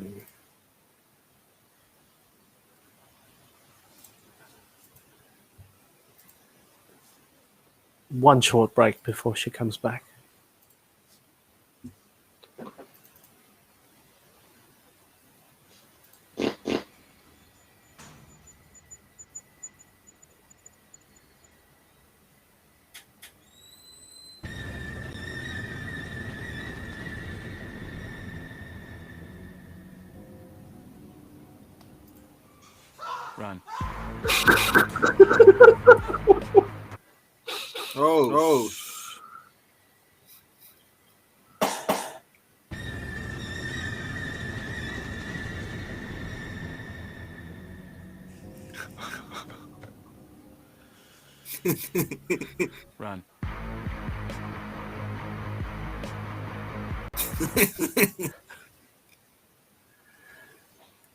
One short break before she comes back. Run. Oh. Run.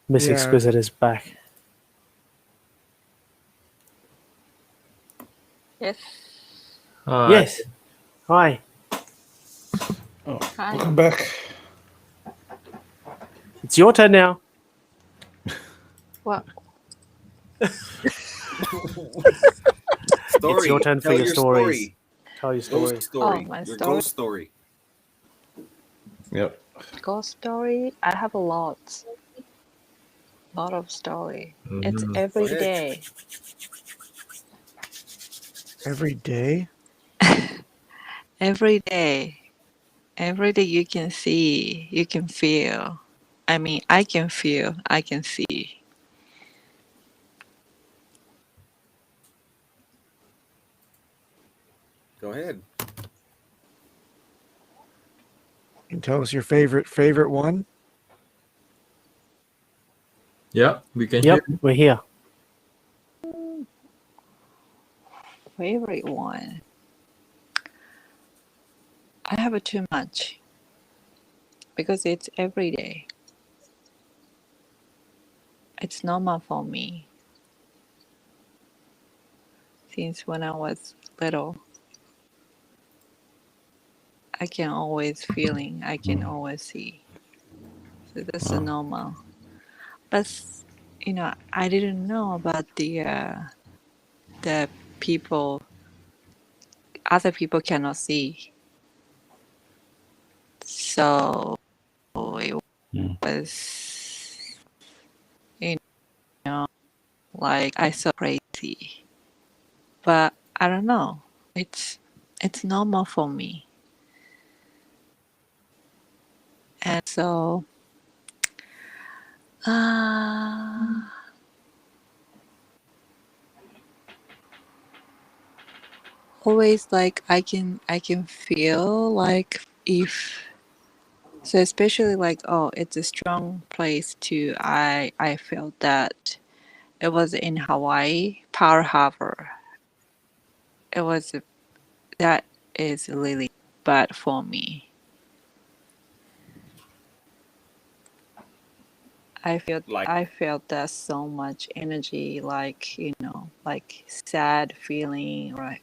Miss Yeah. Exquisite is back. Yes. Hi. Yes. Hi. Hi. Welcome back. It's your turn now. What? Story. It's your turn for Tell your stories. Tell your story. Ghost story. Oh, my Your story? ghost story. Yep. Ghost story? I have a lot. Lot of story. It's Mhm. every Go ahead. day. Every day. Every day. Every day you can see, you can feel. I mean, I can feel, I can see. Go ahead. And tell us your favorite one. Yeah, we can Yep, hear. we're here. Favorite one. I have too much because it's every day. It's normal for me. Since when I was little, I can always feeling, I can always see. So that's a normal. But I didn't know about the people. Other people cannot see. So it was, you know, like I saw crazy. But I don't know. It's normal for me. And so always like I can feel like if so especially like it's a strong place too. I felt that it was in Hawaii, Pearl Harbor. It was that is really bad for me. Like I felt that so much energy, like like sad feeling, right,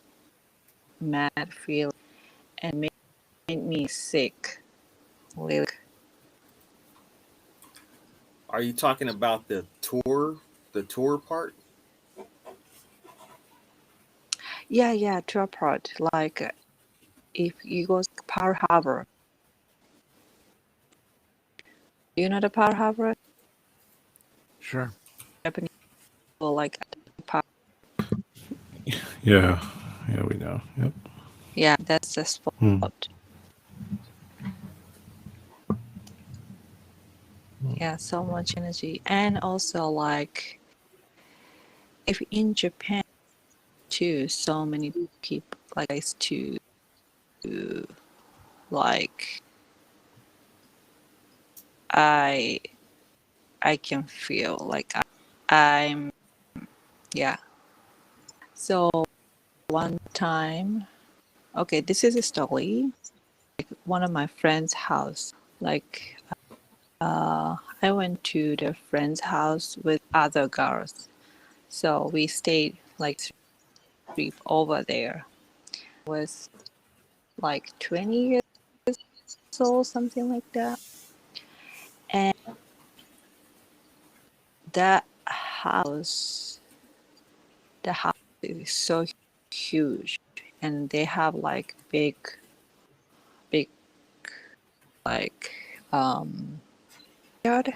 mad feeling, and made me sick. Really. are you talking about the tour part? Yeah, tour part. Like if you go to Pearl Harbor, you know the Pearl Harbor, Sure. Japanese people like Pearl. Yeah, yeah, we know. Yep. Yeah, that's the spot. Hmm. Yeah, so much energy, and also like if in Japan too, so many people like us to like I can feel like I'm yeah. So one time, okay, this is a story. Like one of my friend's house. Like I went to the friend's house with other girls. So we stayed like 3 over there. It was like 20 years old, something like that. And that house, the house is so huge, and they have like big, like yard,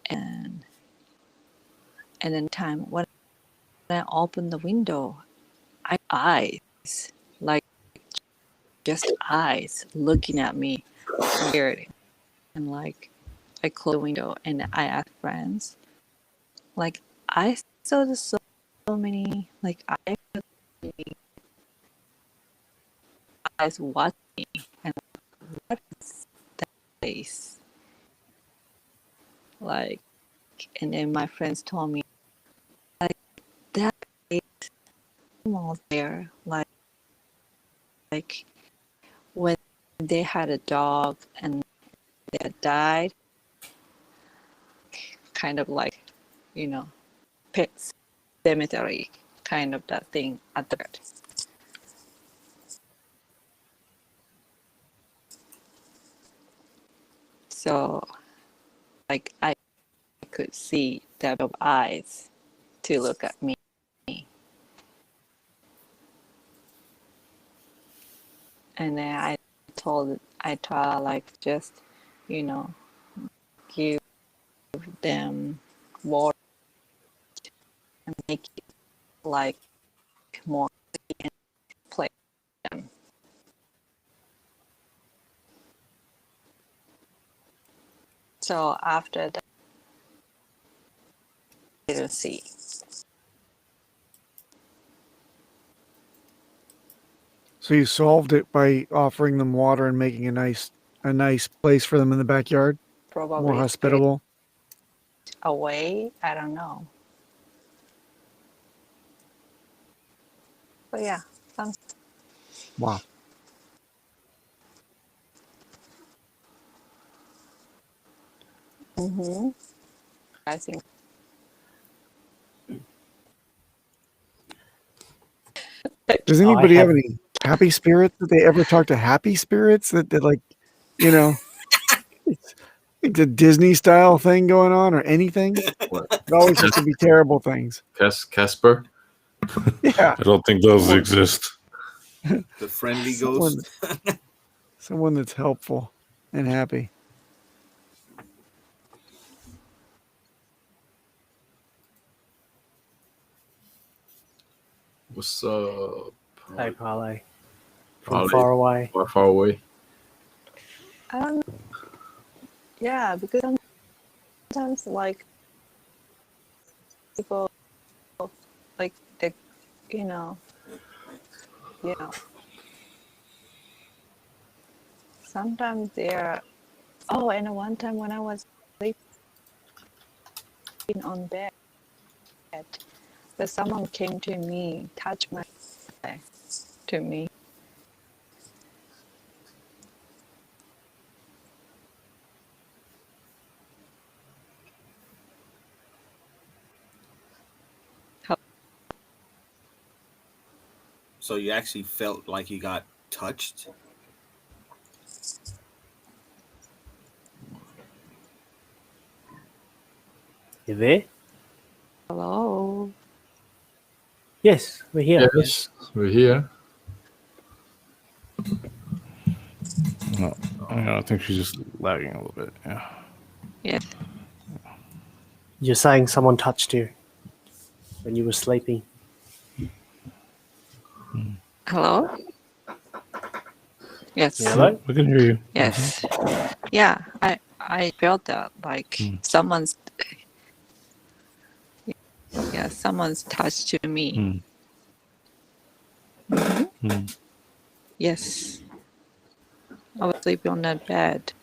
and then time when I opened the window, eyes, like just eyes looking at me, weird, and like I closed the window and I asked friends, like I saw so many like eyes watching me, and what is that place? Like, and then my friends told me, like that is animals there, like when they had a dog and they had died, kind of like, pet cemetery, kind of that thing at the end. So, like, I could see their eyes to look at me. And then I told like just, give them water and make it like more and play them. So after that, I didn't see. So you solved it by offering them water and making a nice place for them in the backyard, Probably more hospitable. Away, I don't know. But yeah, Wow. I think. Does anybody have any happy spirits that they ever talk to happy spirits that like, it's like the Disney style thing going on or anything? What? It always has to be terrible things. Casper? Yeah. I don't think those exist. The friendly ghost. Someone that's helpful and happy. What's up? Hey, Parlay. From Parlay. far away. Far away. I don't know. Yeah, because sometimes like people like they, sometimes they're. Oh, and one time when I was sleeping on bed, but someone came to me, touched my leg to me. So you actually felt like you got touched? You there? Hello. Yes, we're here. Yes, we're here. No, I think she's just lagging a little bit. Yeah. Yes. You're saying someone touched you when you were sleeping. Hello. Yes. Hello? We can hear you. Yes. Yeah, I felt that like someone's Yeah, someone's touched to me. Yes. I was sleeping on that bed.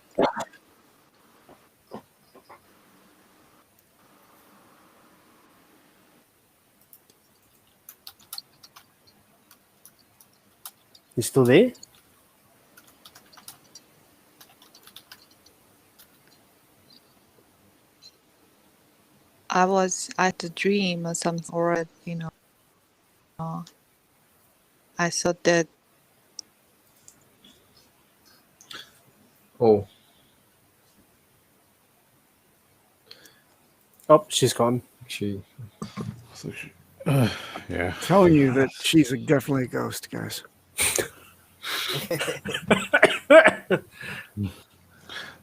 You still there? I was at a dream or something, or I thought that Oh, Oh, she's gone. she. So yeah. Telling you that she's definitely a ghost, guys.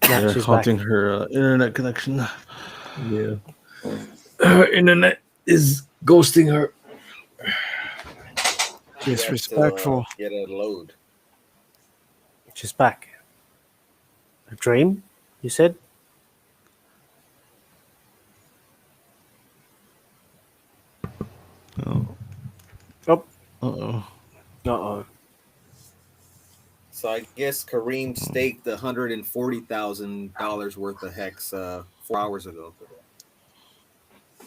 They're she's haunting back. her internet connection. Yeah. Her internet is ghosting her. Disrespectful. Get a load. She's back. A dream, you said? Oh. Oh. Uh-oh. Uh-oh. So I guess Kareem staked $140,000 worth of hex 4 hours ago.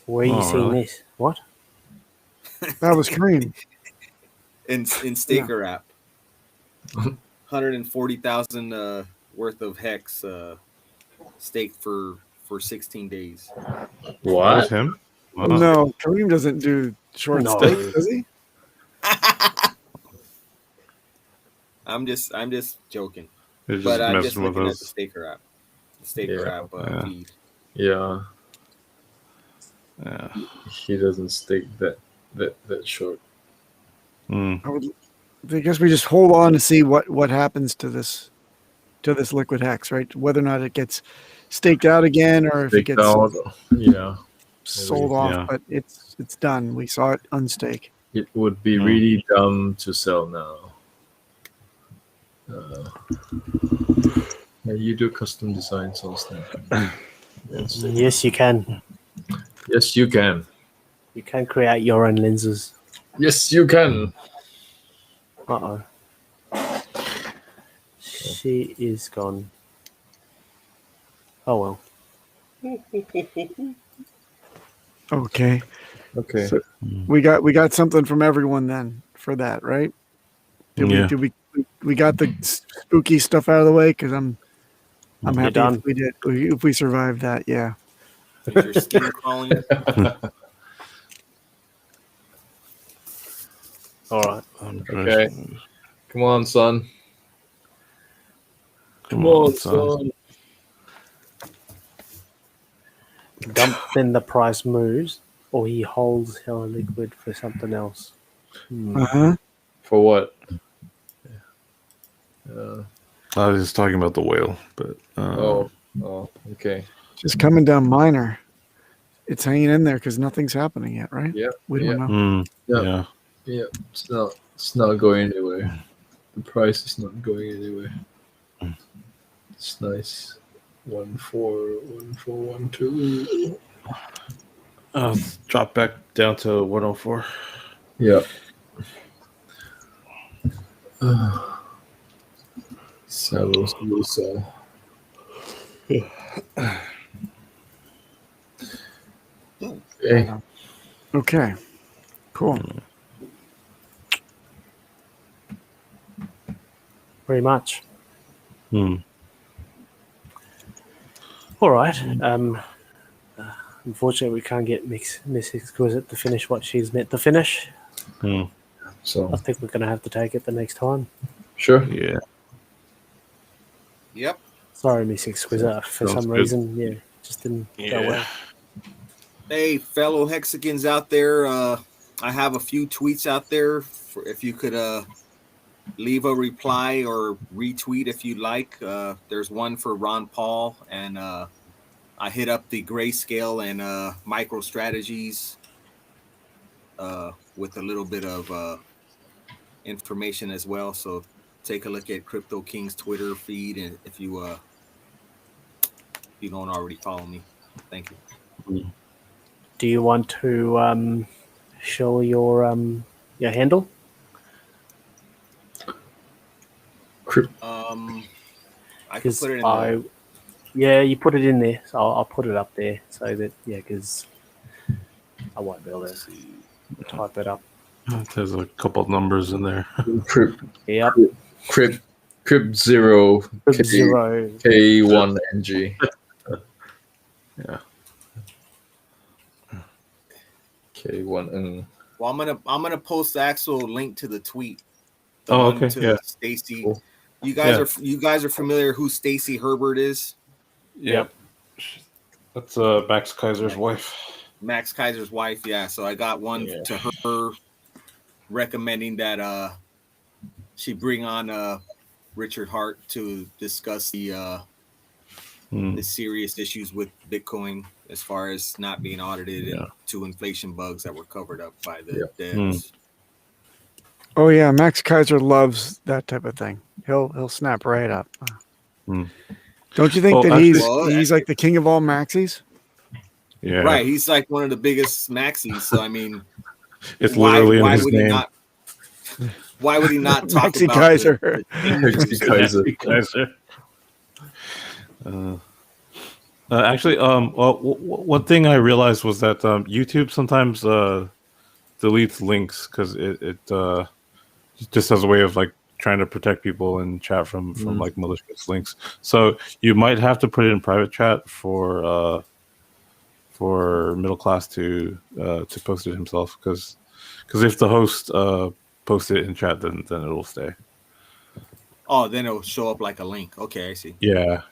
Where are you Oh, seeing really? this? What? That was Kareem. In Staker app. 140,000 worth of hex staked for 16 days. That was What? him? Wow. No, Kareem doesn't do short No. stakes, does he? I'm just joking. They're just But I'm just messing with looking at the us. Staker app. The Staker Yeah. app Yeah. feed. Yeah. Yeah. He doesn't stake that short. I guess we just hold on to see what happens to this liquid hex, right? Whether or not it gets staked out again or if it Staked gets out. Yeah. sold Maybe. off. Yeah. But it's done. We saw it unstake. It would be really dumb to sell now. Yeah, you do custom designs on Snap. Yes, you can. Yes, you can. You can create your own lenses. Yes, you can. Uh-oh. She is gone. Oh, well. Okay. Okay. So we got something from everyone then for that, right? Did we got the spooky stuff out of the way? Because I'm happy done. if we survived that. Yeah. Is your skin crawling? All right. Okay. Come on, son. Come on, son. Dump, then the price moves, or he holds Hella Liquid for something else. Uh-huh. For what? I was just talking about the whale, but Oh, okay. Just coming down minor. It's hanging in there because nothing's happening yet, right? Yeah. We don't know. Yeah. yeah. It's not going anywhere. The price is not going anywhere. It's nice. 141412. Drop back down to 104. Yeah. Salos Lusa. Okay. Okay. Cool. Very much. Hmm. All right. Unfortunately, we can't get Miss Exquisite to finish what she's meant to finish. I So think we're going to have to take it the next time. sure. Yeah. Yep. Sorry, Miss Exquisite. For Sounds some good. reason, just didn't go well. Hey, fellow Hexicans out there, I have a few tweets out there. If you could leave a reply or retweet if you'd like. There's one for Ron Paul, and I hit up the Grayscale and MicroStrategies with a little bit of information as well. So take a look at Crypto King's Twitter feed, and if you don't already follow me, thank you. do you want to show your handle? I can put it in there. Yeah, you put it in there. So I'll put it up there so that because I won't be able to type it up. There's a couple of numbers in there. Crib Yep. Crib 0 Crib 0 K1NG. Yeah. K1N. Well, I'm gonna post the actual link to the tweet. Oh, one okay, to yeah. Stacy. Cool. You guys are familiar who Stacy Herbert is? Yep. That's Max Kaiser's wife. Max Kaiser's wife, yeah. So I got one to her recommending that she bring on Richard Hart to discuss the serious issues with Bitcoin as far as not being audited and 2 inflation bugs that were covered up by the devs. Oh yeah, Max Kaiser loves that type of thing. He'll snap right up. Don't you think that he's like the king of all maxis? Yeah. Right. He's like one of the biggest maxis. So I mean, it's literally in his name. Why would he not talk Maxi about Kaiser? Maxi Kaiser. Actually, one thing I realized was that YouTube sometimes deletes links because it just has a way of like trying to protect people in chat from like malicious links. So you might have to put it in private chat for middle class to post it himself because if the host posts it in chat, then it'll stay. Oh, then it'll show up like a link. Okay, I see. Yeah.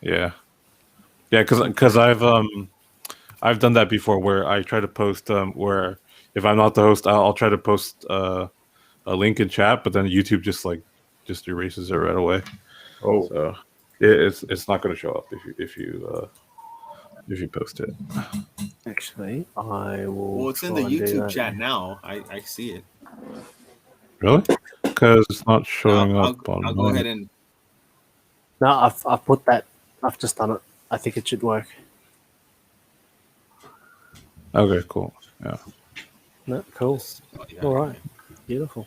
Because I've done that before where I try to post where if I'm not the host, I'll try to post a link in chat, but then YouTube just erases it right away. Oh, so it's not going to show up if you post it. Actually, I will. Well, it's in the YouTube chat now. I see it. Really? Because it's not showing up on. I'll go ahead and. No, I've put that. I've just done it. I think it should work. Okay, cool. Yeah. No, cool. All right. Beautiful.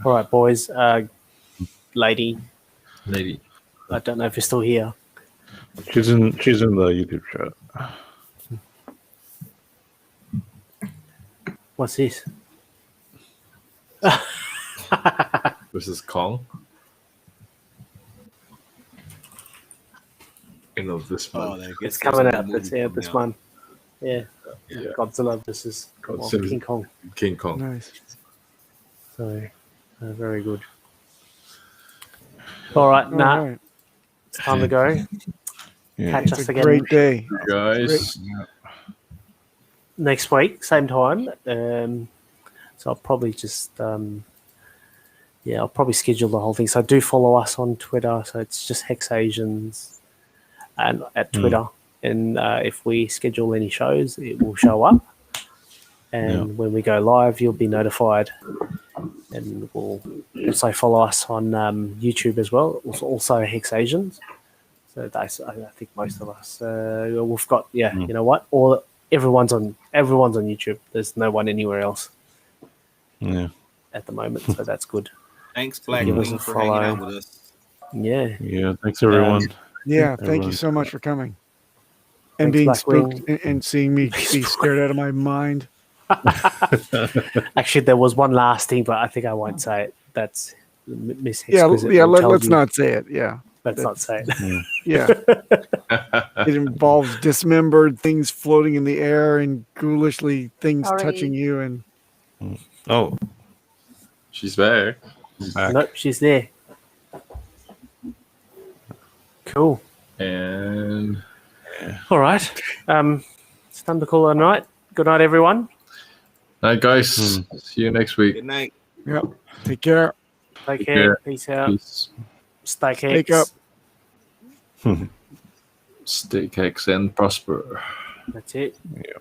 All right, boys. Lady. I don't know if you're still here. She's in the YouTube chat. What's this? this is Kong. This month. It's coming out. This month. Yeah. Godzilla versus King Kong. King Kong. Nice. So, very good. All right, right. It's time to go. Catch us again. Great day, guys. Next week, same time. So I'll probably just I'll probably schedule the whole thing. So do follow us on Twitter. So it's just HexAsians and at Twitter. And if we schedule any shows, it will show up. And when we go live, you'll be notified. And we'll also follow us on YouTube as well. Also HexAsians. So I think most of us we've got you know what? Everyone's on YouTube. There's no one anywhere else. Yeah. At the moment, so that's good. Thanks, Black Wing, for hanging out with us. Yeah. Yeah. Thanks, everyone. Thank you so much for coming. And being spooked and seeing me be scared out of my mind. Actually, there was one last thing, but I think I won't say it. That's Miss Hex. Let's not say it. Yeah. Let's not say it. Yeah. It involves dismembered things floating in the air and ghoulishly things touching you. And oh, she's back. Nope, she's there. Cool. And all right. It's time to call it a night. Good night, everyone. Night, guys. See you next week. Good night. Yep. Take care. Take care. Peace out. Peace. Stay Hex. Hex. Up. Stay Hex and prosper. That's it. Yeah.